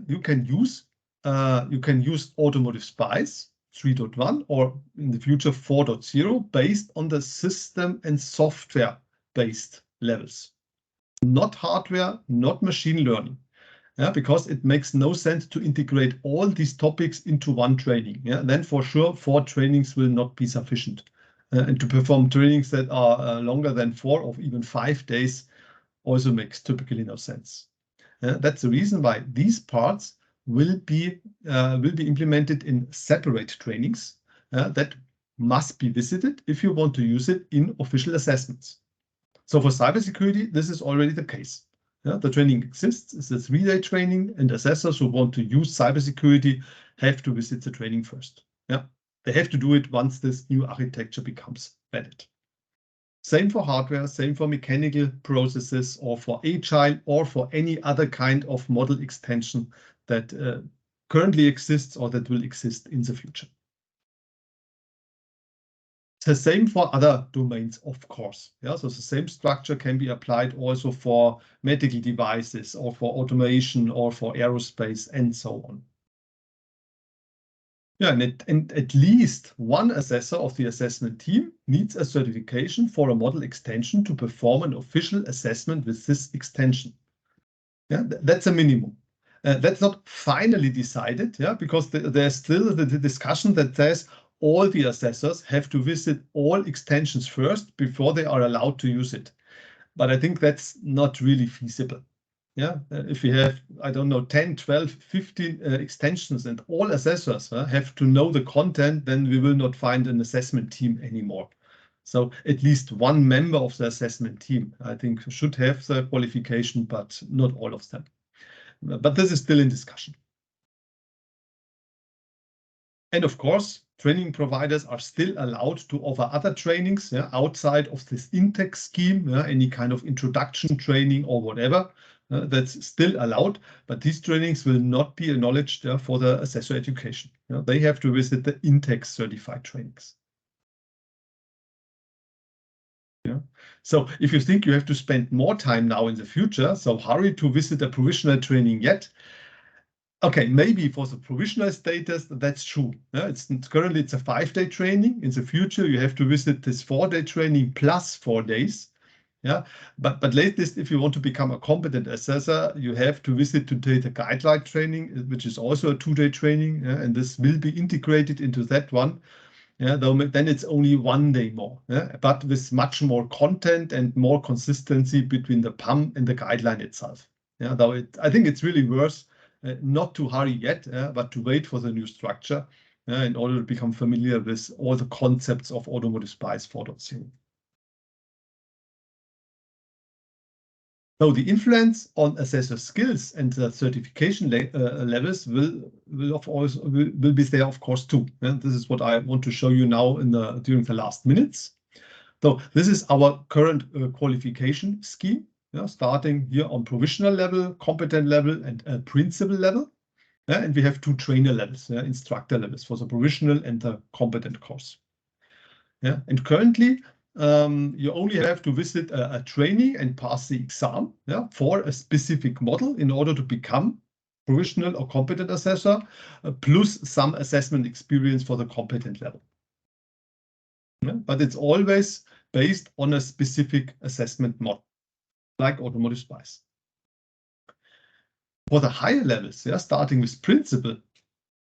you can use Automotive SPICE 3.1 or in the future 4.0 based on the system and software based levels, not hardware, not machine learning. Because it makes no sense to integrate all these topics into one training. Then for sure, 4 trainings will not be sufficient. And to perform trainings that are longer than 4 or even 5 days also makes typically no sense. That's the reason why these parts will be implemented in separate trainings that must be visited if you want to use it in official assessments. So for cybersecurity, this is already the case. The training exists. It's a 3-day training, and assessors who want to use cybersecurity have to visit the training first. They have to do it once this new architecture becomes valid. Same for hardware, same for mechanical processes, or for agile, or for any other kind of model extension that currently exists or that will exist in the future. The same for other domains, of course. So the same structure can be applied also for medical devices or for automation or for aerospace and so on. And at least one assessor of the assessment team needs a certification for a model extension to perform an official assessment with this extension. That's a minimum. That's not finally decided, because there's still the discussion that says all the assessors have to visit all extensions first before they are allowed to use it. But I think that's not really feasible. If we have, I don't know, 10, 12, 15 extensions and all assessors have to know the content, then we will not find an assessment team anymore. So at least one member of the assessment team, I think, should have the qualification, but not all of them. But this is still in discussion. And of course, training providers are still allowed to offer other trainings outside of this intacs scheme, any kind of introduction training or whatever. That's still allowed, but these trainings will not be acknowledged for the assessor education. They have to visit the intacs certified trainings. So if you think you have to spend more time now in the future, so hurry to visit a provisional training yet. Okay, maybe for the provisional status, that's true. Currently it's a 5-day training. In the future, you have to visit this 4-day training plus 4 days. But latest, if you want to become a competent assessor, you have to visit today the guideline training, which is also a 2-day training, and this will be integrated into that one. Then it's only 1 day more, but with much more content and more consistency between the PAM and the guideline itself. Though I think it's really worth not to hurry yet, but to wait for the new structure in order to become familiar with all the concepts of Automotive SPICE 4.0. So the influence on assessor skills and the certification levels will be there, of course, too. This is what I want to show you now during the last minutes. So this is our current qualification scheme, starting here on provisional level, competent level, and principal level. And we have 2 trainer levels, instructor levels for the provisional and the competent course. And currently, you only have to visit a training and pass the exam for a specific model in order to become provisional or competent assessor, plus some assessment experience for the competent level. Yeah? But it's always based on a specific assessment model, like Automotive SPICE. For the higher levels, yeah, starting with principal,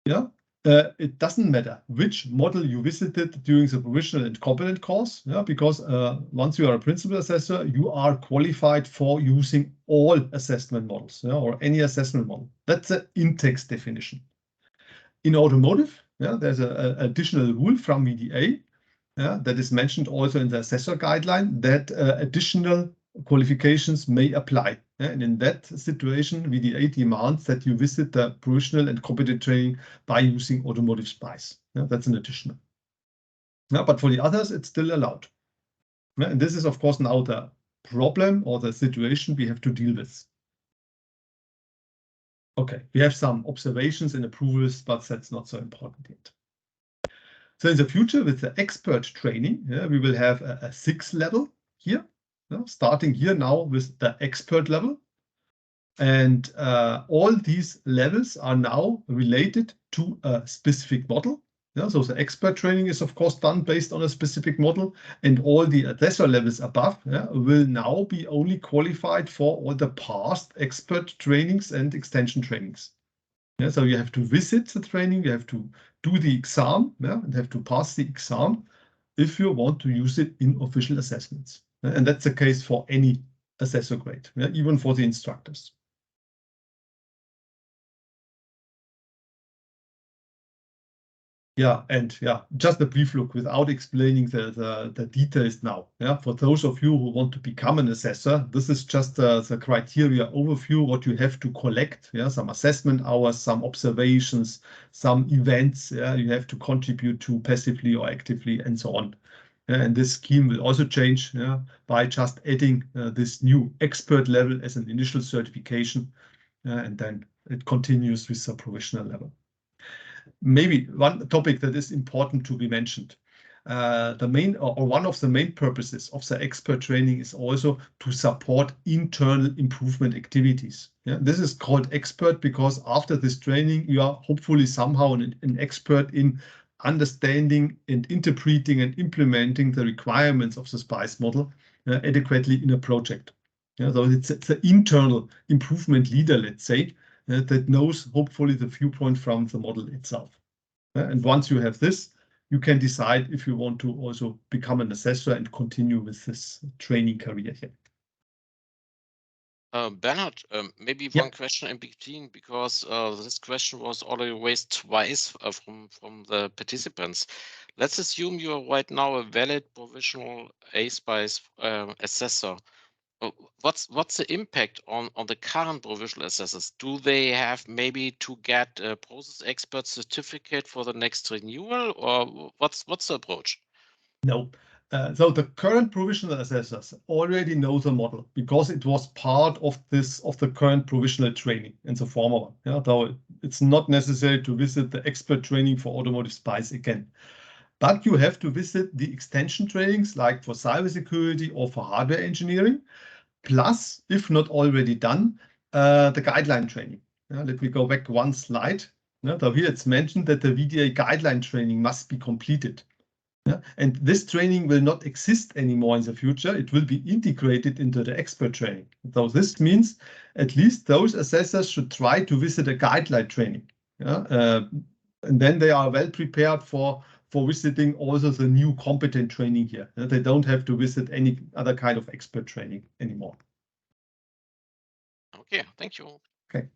yeah, it doesn't matter which model you visited during the provisional and competent course, yeah, because once you are a principal assessor, you are qualified for using all assessment models, yeah, or any assessment model. That's the intacs definition. In automotive, yeah, there's an additional rule from VDA, yeah, that is mentioned also in the assessor guideline, that additional qualifications may apply. Yeah? And in that situation, VDA demands that you visit the provisional and competent training by using Automotive SPICE. Yeah? That's an additional. Yeah? But for the others, it's still allowed. Yeah? And this is, of course, now the problem or the situation we have to deal with. Okay, we have some observations and approvals, but that's not so important yet. So in the future, with the expert training, yeah, we will have a 6 level here, starting here now with the expert level. And all these levels are now related to a specific model. Yeah, so the expert training is, of course, done based on a specific model, and all the assessor levels above, yeah, will now be only qualified for all the past expert trainings and extension trainings. Yeah, so you have to visit the training, you have to do the exam, yeah, and have to pass the exam if you want to use it in official assessments. And that's the case for any assessor grade, yeah, even for the instructors. Yeah, and yeah, just a brief look without explaining the details now. Yeah, for those of you who want to become an assessor, this is just the criteria overview, what you have to collect. Yeah, some assessment hours, some observations, some events. Yeah, you have to contribute to passively or actively, and so on. Yeah, and this scheme will also change, yeah, by just adding this new expert level as an initial certification, and then it continues with the provisional level. Maybe one topic that is important to be mentioned. The main or one of the main purposes of the expert training is also to support internal improvement activities. Yeah, this is called expert because after this training, you are hopefully somehow an expert in understanding and interpreting and implementing the requirements of the SPICE model adequately in a project. Yeah, so it's the internal improvement leader, let's say, that knows hopefully the viewpoint from the model itself. And once you have this, you can decide if you want to also become an assessor and continue with this training career here. Bernhard, maybe one question in between, because this question was already raised twice from the participants. Let's assume you are right now a valid provisional ASPICE assessor. What's the impact on the current provisional assessors? Do they have maybe to get a process expert certificate for the next renewal, or what's the approach? No. So the current provisional assessors already know the model because it was part of the current provisional training in the former one. Yeah, though it's not necessary to visit the expert training for Automotive SPICE again. But you have to visit the extension trainings like for cybersecurity or for hardware engineering. Plus, if not already done, the guideline training. Let me go back one slide. So here it's mentioned that the VDA guideline training must be completed. And this training will not exist anymore in the future. It will be integrated into the expert training. So this means at least those assessors should try to visit a guideline training. And then they are well prepared for visiting also the new competent training here. They don't have to visit any other kind of expert training anymore. Okay, thank you. Okay.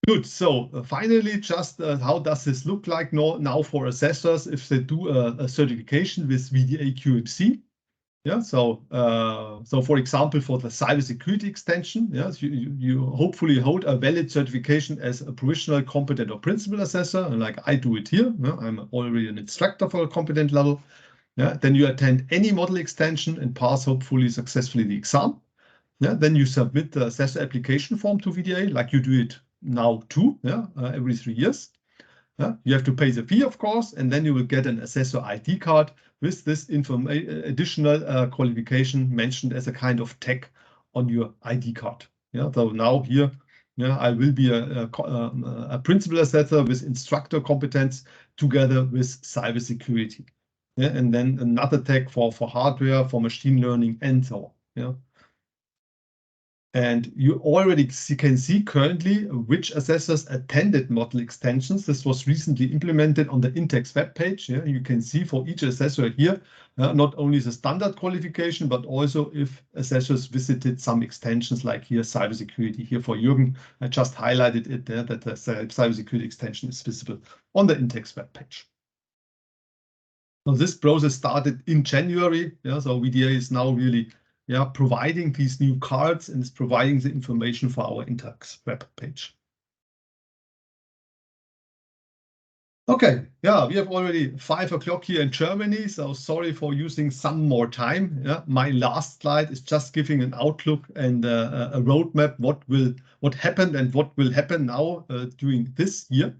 Good. So finally, just how does this look like now for assessors if they do a certification with VDA QMC? Yeah. So for example, for the cybersecurity extension, yes, you hopefully hold a valid certification as a provisional, competent, or principal assessor, and like I do it here. Yeah, I'm already an instructor for a competent level. Yeah. Then you attend any model extension and pass hopefully successfully the exam. Yeah. Then you submit the assessor application form to VDA, like you do it now too. Yeah. Every 3 years. Yeah. You have to pay the fee, of course, and then you will get an assessor ID card with this additional qualification mentioned as a kind of tag on your ID card. Yeah, so now here, yeah, I will be a principal assessor with instructor competence together with cybersecurity. Yeah, and then another tag for hardware, for machine learning, and so on. Yeah. And you already can see currently which assessors attended model extensions. This was recently implemented on the intacs web page. Yeah, you can see for each assessor here, not only the standard qualification, but also if assessors visited some extensions like here, cybersecurity. Here for Jürgen, I just highlighted it there that the cybersecurity extension is visible on the intacs web page. So this process started in January. Yeah, so VDA is now really providing these new cards and is providing the information for our intacs web page. Okay, yeah, we have already 5 o'clock here in Germany, so sorry for using some more time. Yeah, my last slide is just giving an outlook and a roadmap what happened and what will happen now during this year.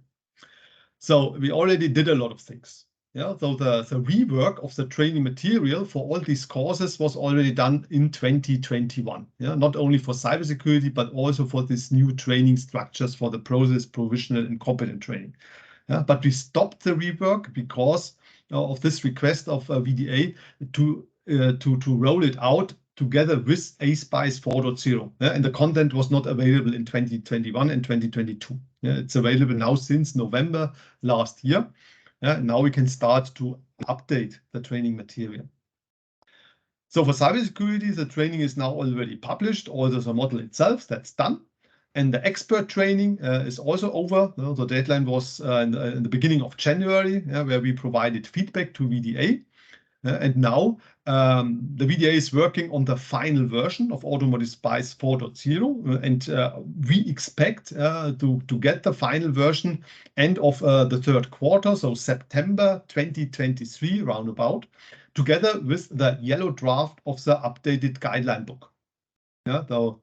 So we already did a lot of things. Yeah, so the rework of the training material for all these courses was already done in 2021. Yeah, not only for cybersecurity, but also for these new training structures for the process, provisional, and competent training. Yeah, but we stopped the rework because of this request of VDA to roll it out together with ASPICE 4.0. Yeah, and the content was not available in 2021 and 2022. Yeah, it's available now since November last year. Yeah, now we can start to update the training material. So for cybersecurity, the training is now already published, also the model itself, that's done. And the expert training is also over. The deadline was in the beginning of January, where we provided feedback to VDA. And now the VDA is working on the final version of Automotive SPICE 4.0. And we expect to get the final version end of the third quarter, so September 2023, roundabout, together with the yellow draft of the updated guideline book. Yeah, so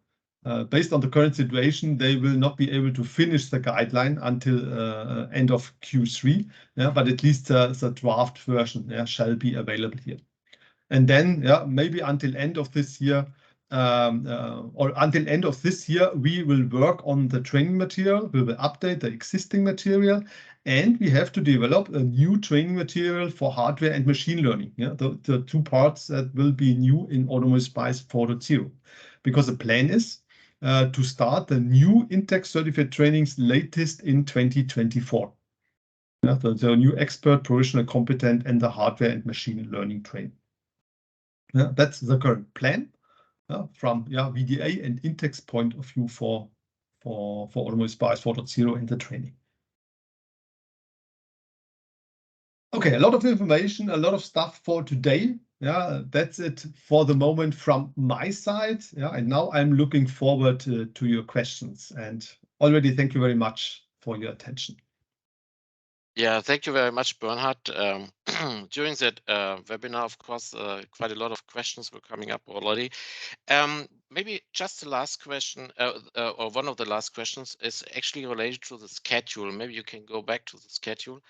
based on the current situation, they will not be able to finish the guideline until end of Q3, but at least the draft version shall be available here. And then, maybe until end of this year, we will work on the training material. We will update the existing material, and we have to develop a new training material for hardware and machine learning. Yeah, the 2 parts that will be new in Automotive SPICE 4.0, because the plan is to start the new intacs certificate trainings latest in 2024. Yeah, the new expert, provisional, competent, and the hardware and machine learning training. Yeah, that's the current plan from VDA and intacs point of view for Automotive SPICE 4.0 and the training. Okay, a lot of information, a lot of stuff for today. Yeah, that's it for the moment from my side. Yeah, and now I'm looking forward to your questions. And already, thank you very much for your attention. Yeah, thank you very much, Bernhard. During that webinar, of course, quite a lot of questions were coming up already. Maybe just the last question, or one of the last questions, is actually related to the schedule. Maybe you can go back to the schedule.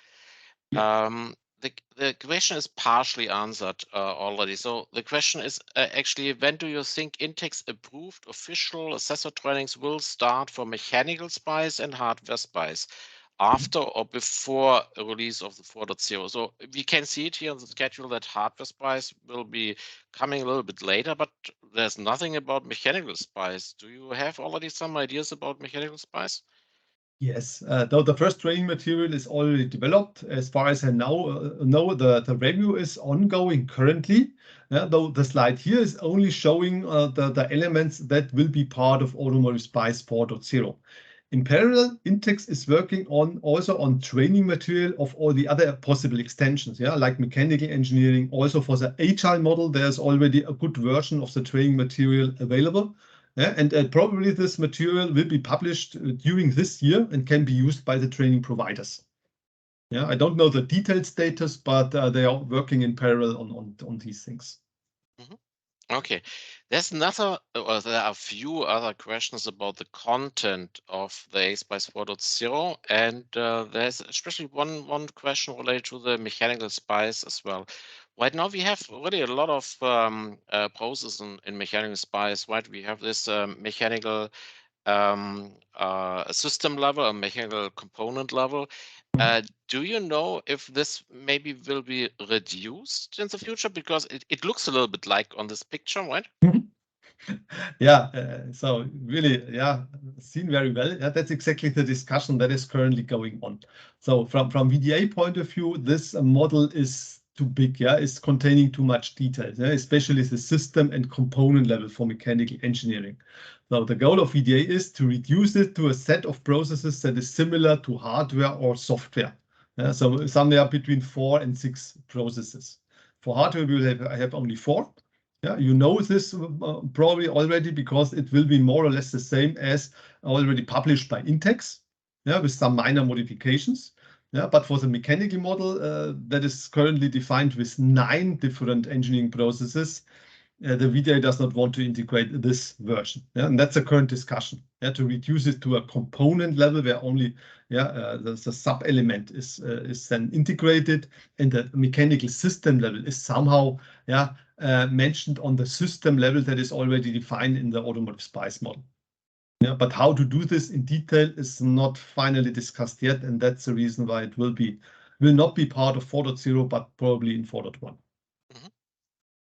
The question is partially answered already. So the question is actually, when do you think intacs approved official assessor trainings will start for mechanical SPICE and hardware SPICE? After or before a release of the 4.0. So we can see it here on the schedule that hardware SPICE will be coming a little bit later, but there's nothing about mechanical SPICE. Do you have already some ideas about mechanical SPICE? Yes, though the first training material is already developed. As far as I now know, the review is ongoing currently. Though the slide here is only showing the elements that will be part of Automotive SPICE 4.0. In parallel, intacs is working also on training material of all the other possible extensions, like mechanical engineering. Also for the agile model, there's already a good version of the training material available. And probably this material will be published during this year and can be used by the training providers. Yeah, I don't know the detailed status, but they are working in parallel on these things. Mm-hmm. Okay, there's another, or there are a few other questions about the content of the ASPICE 4.0, and there's especially one question related to the mechanical SPICE as well. Right now we have really a lot of process in mechanical SPICE, right? We have this mechanical system level, a mechanical component level. Do you know if this maybe will be reduced in the future? Because it looks a little bit like on this picture, right? Yeah, so really, yeah, seen very well. Yeah, that's exactly the discussion that is currently going on. So from VDA point of view, this model is too big. Yeah, it's containing too much detail, yeah, especially the system and component level for mechanical engineering. So the goal of VDA is to reduce it to a set of processes that is similar to hardware or software. Yeah, so somewhere between 4 and 6 processes. For hardware, we will have only 4. Yeah, you know this probably already because it will be more or less the same as already published by intacs, yeah, with some minor modifications. Yeah, but for the mechanical model that is currently defined with 9 different engineering processes, the VDA does not want to integrate this version. Yeah, and that's a current discussion. Yeah, to reduce it to a component level where only the sub element is then integrated, and the mechanical system level is somehow mentioned on the system level that is already defined in the Automotive SPICE model. Yeah, but how to do this in detail is not finally discussed yet, and that's the reason why it will not be part of 4.0, but probably in 4.1.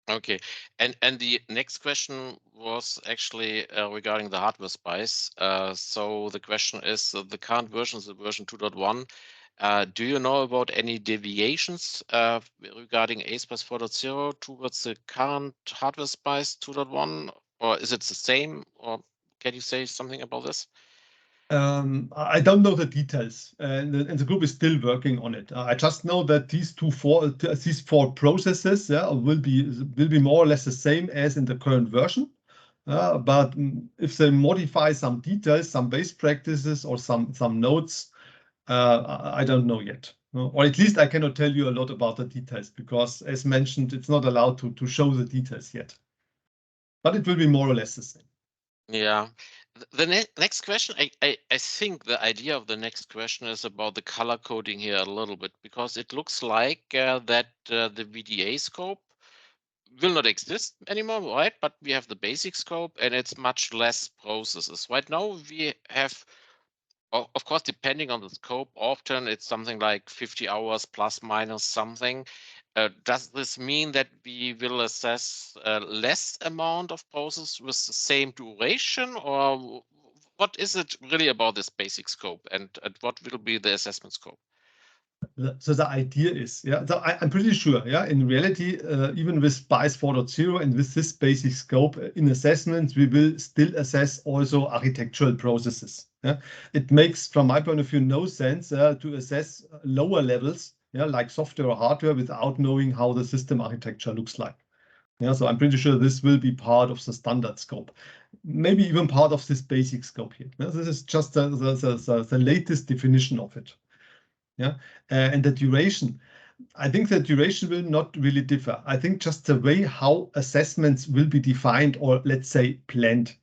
Okay, and the next question was actually regarding the hardware SPICE. So the question is the current version is the version 2.1. Do you know about any deviations regarding ASPICE 4.0 towards the current hardware SPICE 2.1, or is it the same? Or can you say something about this? I don't know the details, and the group is still working on it. I just know that these 4 processes, will be more or less the same as in the current version. But if they modify some details, some base practices, or some nodes, I don't know yet. Or at least I cannot tell you a lot about the details because, as mentioned, it's not allowed to show the details yet. But it will be more or less the same. Yeah. The next question, I think the idea of the next question is about the color coding here a little bit, because it looks like that the VDA scope will not exist anymore, right? But we have the basic scope and it's much less processes. Right now we have, of course, depending on the scope, often it's something like 50 hours plus minus something. Does this mean that we will assess less amount of process with the same duration, or what is it really about this basic scope, and what will be the assessment scope? So the idea is, so I'm pretty sure, in reality, even with SPICE 4.0 and with this basic scope in assessments, we will still assess also architectural processes. It makes, from my point of view, no sense to assess lower levels, like software or hardware, without knowing how the system architecture looks like. So I'm pretty sure this will be part of the standard scope, maybe even part of this basic scope here. This is just the latest definition of it. And the duration, I think the duration will not really differ. I think just the way how assessments will be defined, or let's say planned.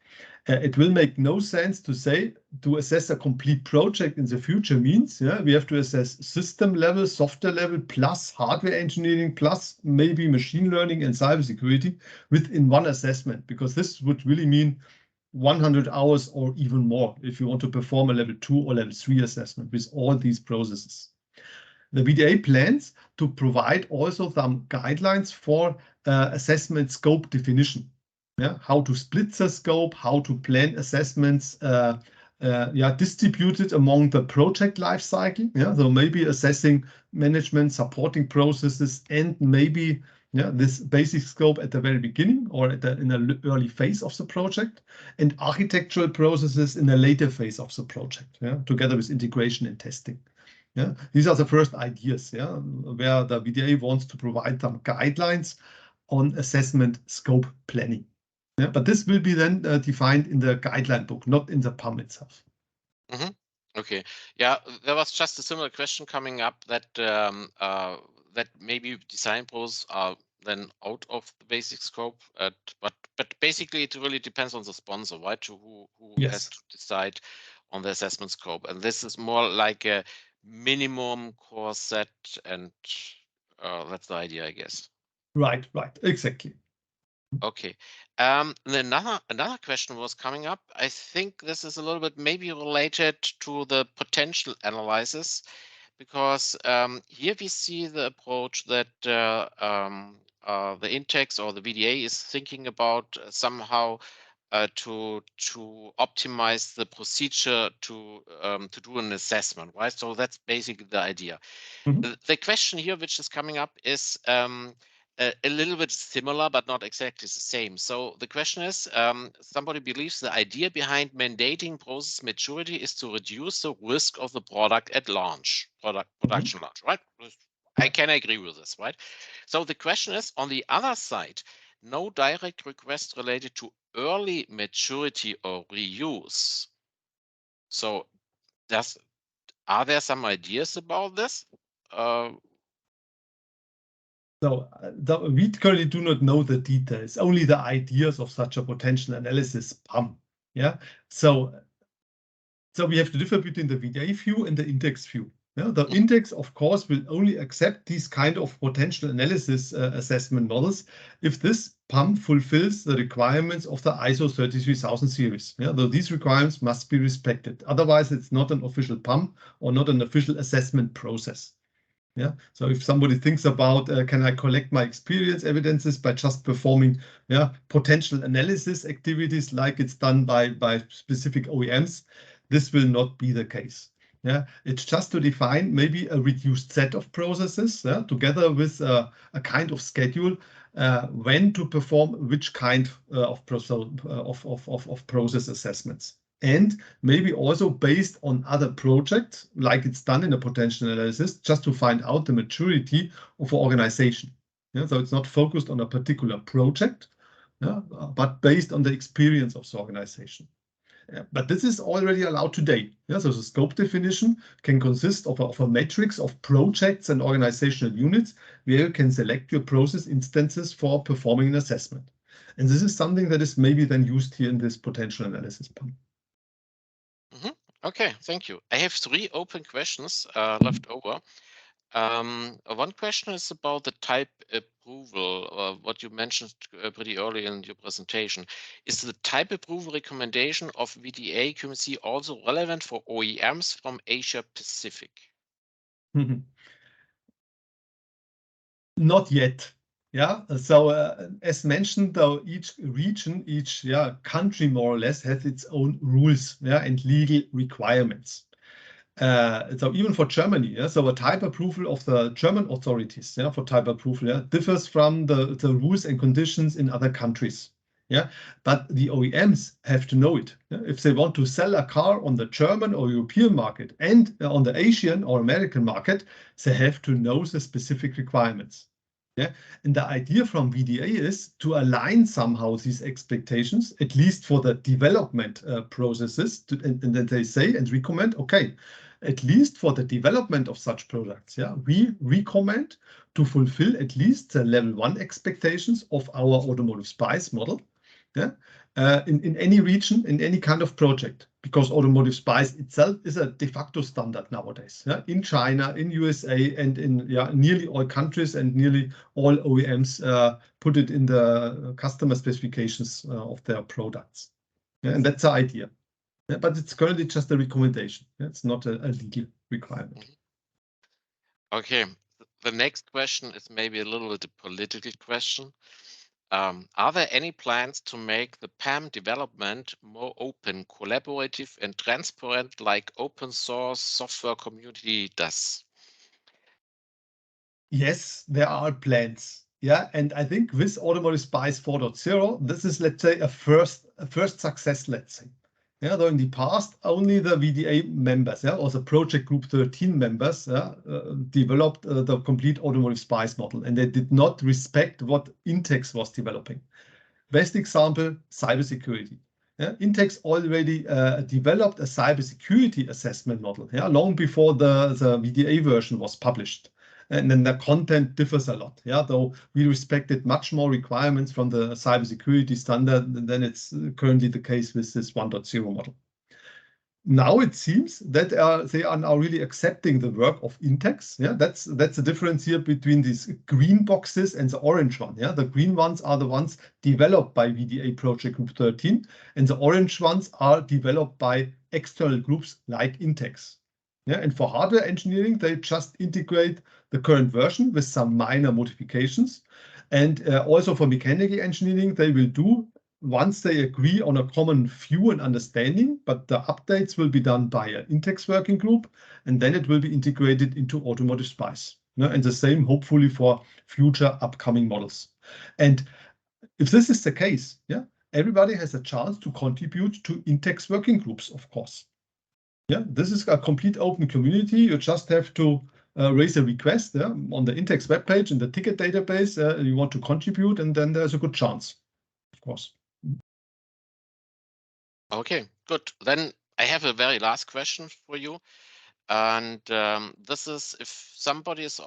It will make no sense to say to assess a complete project in the future means we have to assess system level, software level, plus hardware engineering, plus maybe machine learning and cybersecurity within one assessment, because this would really mean 100 hours or even more if you want to perform a level 2 or level 3 assessment with all these processes. The VDA plans to provide also some guidelines for assessment scope definition. How to split the scope, how to plan assessments distributed among the project life cycle. So maybe assessing management, supporting processes, and maybe this basic scope at the very beginning or in an early phase of the project, and architectural processes in a later phase of the project, together with integration and testing. These are the first ideas, where the VDA wants to provide some guidelines on assessment scope planning. But this will be then defined in the guideline book, not in the PAM itself. Okay. Yeah, there was just a similar question coming up that that maybe design pros are then out of the basic scope, but basically it really depends on the sponsor, right? Who Yes. has to decide on the assessment scope, and this is more like a minimum core set, and that's the idea, I guess. Right, exactly. Okay. Another question was coming up. I think this is a little bit maybe related to the potential analysis, because here we see the approach that the intacs or the VDA is thinking about somehow to optimize the procedure to do an assessment, right? So that's basically the idea. The question here, which is coming up, is a little bit similar, but not exactly the same. So the question is, somebody believes the idea behind mandating process maturity is to reduce the risk of the product at launch, production launch, right? I can agree with this, right? So the question is, on the other side, no direct request related to early maturity or reuse. So are there some ideas about this? So we currently do not know the details, only the ideas of such a potential analysis PAM. Yeah. So we have to differ between the VDA view and the index view. Yeah? The index, of course, will only accept these kind of potential analysis assessment models if this PAM fulfills the requirements of the ISO 33000 series. Yeah? Though these requirements must be respected. Otherwise, it's not an official PAM or not an official assessment process. Yeah. So if somebody thinks about, can I collect my experience evidences by just performing potential analysis activities like it's done by specific OEMs, this will not be the case. Yeah, it's just to define maybe a reduced set of processes together with a kind of schedule when to perform which kind of process assessments. And maybe also based on other projects, like it's done in a potential analysis, just to find out the maturity of an organization. Yeah, so it's not focused on a particular project, but based on the experience of the organization. Yeah, but this is already allowed today. Yeah, so the scope definition can consist of a matrix of projects and organizational units where you can select your process instances for performing an assessment. And this is something that is maybe then used here in this potential analysis PAM. Okay, thank you. I have 3 open questions left over. One question is about the type approval, what you mentioned pretty early in your presentation. Is the type approval recommendation of VDA QMC also relevant for OEMs from Asia Pacific? Not yet. Yeah. So as mentioned, though, each region, each country more or less has its own rules and legal requirements. So even for Germany, so a type approval of the German authorities for type approval differs from the rules and conditions in other countries. Yeah, but the OEMs have to know it. If they want to sell a car on the German or European market and on the Asian or American market, they have to know the specific requirements. Yeah, and the idea from VDA is to align somehow these expectations, at least for the development processes, and then they say and recommend, okay, at least for the development of such products, we recommend to fulfill at least the level 1 expectations of our Automotive SPICE model. In any region, in any kind of project, because Automotive SPICE itself is a de facto standard nowadays. In China, in USA, and in nearly all countries and nearly all OEMs put it in the customer specifications of their products. And that's the idea. But it's currently just a recommendation. It's not a legal requirement. Okay. The next question is maybe a little bit a political question. Are there any plans to make the PAM development more open, collaborative, and transparent like open source software community does? Yes, there are plans. Yeah, and I think with Automotive SPICE 4.0, this is, let's say, a first success, let's say. Yeah, though in the past, only the VDA members, or the project group 13 members, developed the complete Automotive SPICE model, and they did not respect what intacs was developing. Best example, cybersecurity. intacs already developed a cybersecurity assessment model, long before the VDA version was published. And then the content differs a lot, though we respected much more requirements from the cybersecurity standard than it's currently the case with this 1.0 model. now it seems that they are now really accepting the work of intacs. Yeah, that's the difference here between these green boxes and the orange one. Yeah, the green ones are the ones developed by VDA Project Group 13, and the orange ones are developed by external groups like intacs. Yeah, and for hardware engineering, they just integrate the current version with some minor modifications. And also for mechanical engineering, they will do once they agree on a common view and understanding, but the updates will be done by an intacs working group, and then it will be integrated into Automotive SPICE. Yeah, and the same hopefully for future upcoming models. And if this is the case, yeah, everybody has a chance to contribute to intacs working groups, of course. Yeah, this is a complete open community. You just have to raise a request on the intacs webpage in the ticket database. You want to contribute, and then there's a good chance, of course. Okay, good. Then I have a very last question for you. And this is if somebody is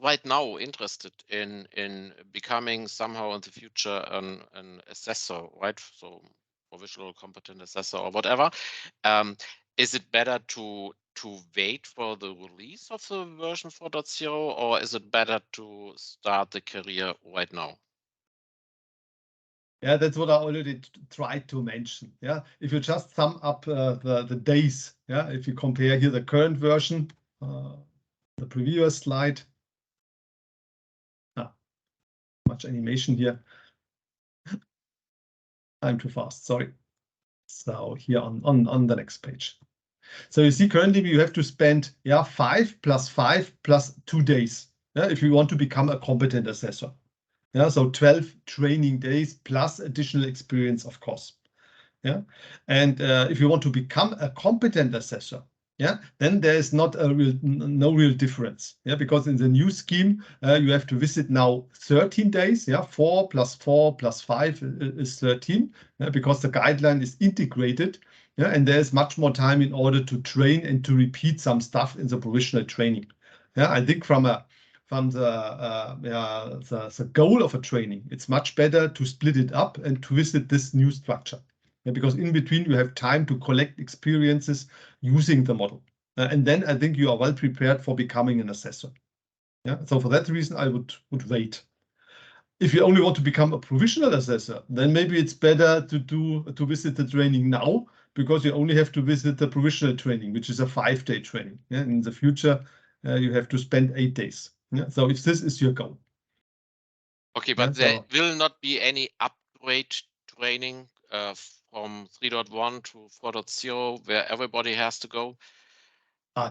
right now interested in becoming somehow in the future an assessor, right? So provisional competent assessor or whatever. Is it better to wait for the release of the version 4.0, or is it better to start the career right now? Yeah, that's what I already tried to mention. Yeah, if you just sum up the days, yeah, if you compare here the current version, the previous slide. Much animation here. I'm too fast, sorry. So here on the next page. So you see currently you have to spend 5 + 5 + 2 days. Yeah, if you want to become a competent assessor. Yeah, so 12 training days plus additional experience, of course. Yeah, and if you want to become a competent assessor, yeah, then there is no real difference. Yeah, because in the new scheme you have to visit now 13 days. Yeah, 4 + 4 + 5 is 13. Yeah, because the guideline is integrated. Yeah, and there's much more time in order to train and to repeat some stuff in the provisional training. Yeah, I think from the goal of a training, it's much better to split it up and to visit this new structure. Yeah, because in between you have time to collect experiences using the model. And then I think you are well prepared for becoming an assessor. Yeah, so for that reason, I would wait. If you only want to become a provisional assessor, then maybe it's better to visit the training now, because you only have to visit the provisional training, which is a 5-day training. Yeah, in the future, you have to spend 8 days. Yeah, so if this is your goal. Okay, but there will not be any upgrade training from 3.1 to 4.0 where everybody has to go?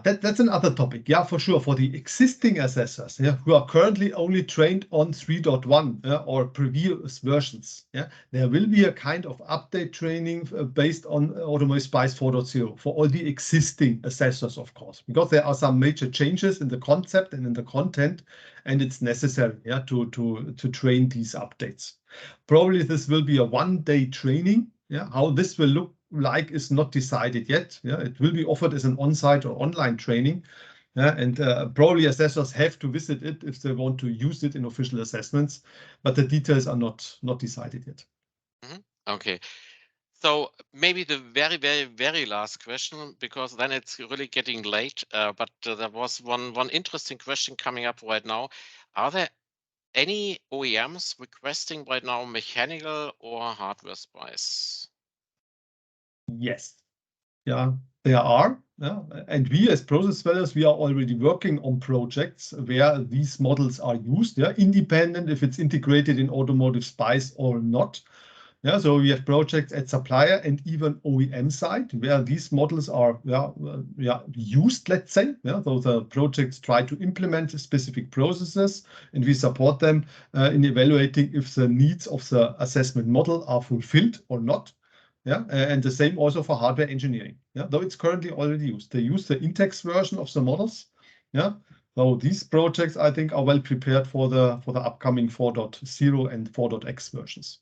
That's another topic. Yeah, for sure. For the existing assessors, yeah, who are currently only trained on 3.1 or previous versions, yeah, there will be a kind of update training based on Automotive SPICE 4.0 for all the existing assessors, of course, because there are some major changes in the concept and in the content, and it's necessary, yeah, to train these updates. Probably this will be a 1-day training. Yeah, how this will look like is not decided yet. Yeah, it will be offered as an on-site or online training. Yeah, and probably assessors have to visit it if they want to use it in official assessments, but the details are not decided yet. Okay. So maybe the very, very, very last question, because then it's really getting late. But there was one interesting question coming up right now. Are there any OEMs requesting right now mechanical or hardware SPICE? Yes. Yeah, there are. Yeah. And we as process developers, we are already working on projects where these models are used, yeah, independent if it's integrated in Automotive SPICE or not. Yeah, so we have projects at supplier and even OEM side where these models are used, let's say. Yeah, so the projects try to implement specific processes, and we support them in evaluating if the needs of the assessment model are fulfilled or not. Yeah, and the same also for hardware engineering. Yeah, though it's currently already used. They use the intacs version of the models. Yeah, so these projects I think are well prepared for the upcoming 4.0 and 4.x versions.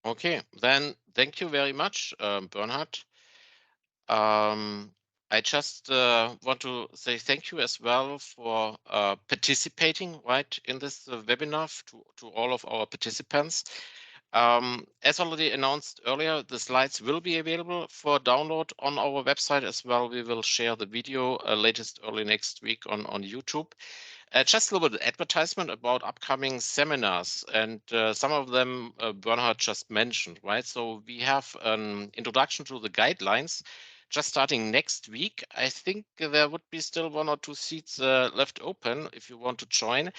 Okay, then thank you very much, Bernhard. I just want to say thank you as well for participating right in this webinar to all of our participants. As already announced earlier, the slides will be available for download on our website as well. We will share the video latest early next week on YouTube. Just a little bit of advertisement about upcoming seminars, and some of them Bernhard just mentioned, right? So we have an introduction to the guidelines just starting next week. I think there would be still 1 or 2 seats left open if you want to join.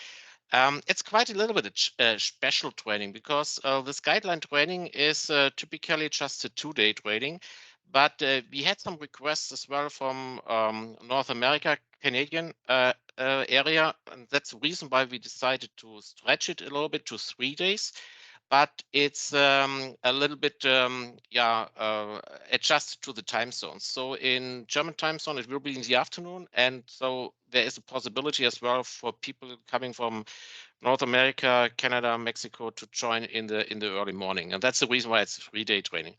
It's quite a little bit special training because this guideline training is typically just a 2-day training, but we had some requests as well from North America, Canadian area, and that's the reason why we decided to stretch it a little bit to 3 days. But it's a little bit adjusted to the time zones. So in German time zone, it will be in the afternoon, and so there is a possibility as well for people coming from North America, Canada, Mexico to join in the early morning, and that's the reason why it's a 3-day training.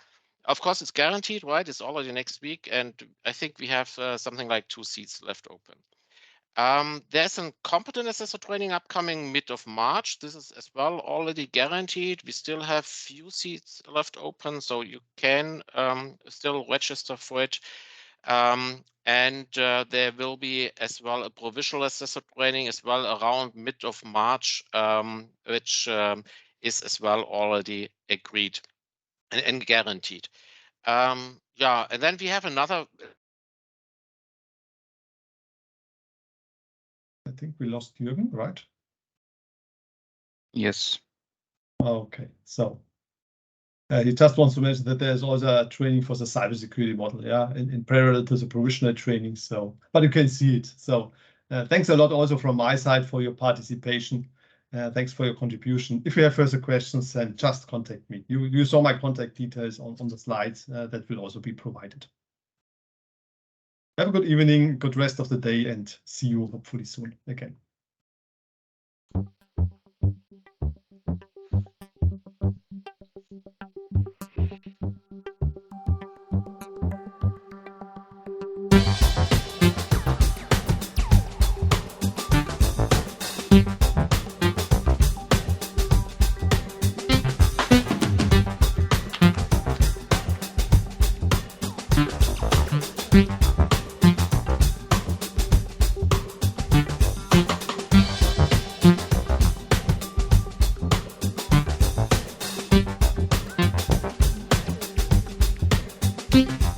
Of course, it's guaranteed, right? It's already next week, and I think we have something like 2 seats left open. There's a competent assessor training upcoming mid of March. This is as well already guaranteed. We still have few seats left open, so you can still register for it. And there will be as well a provisional assessor training as well around mid of March, which is as well already agreed and guaranteed. Yeah, and then we have another. I think we lost Jürgen, right? Yes. Okay, so he just wants to mention that there's also a training for the cybersecurity model, yeah, in parallel to the provisional training. So, but you can see it. So, thanks a lot also from my side for your participation. Thanks for your contribution. If you have further questions, then just contact me. You saw my contact details on the slides that will also be provided. Have a good evening, good rest of the day, and see you hopefully soon again. Beep.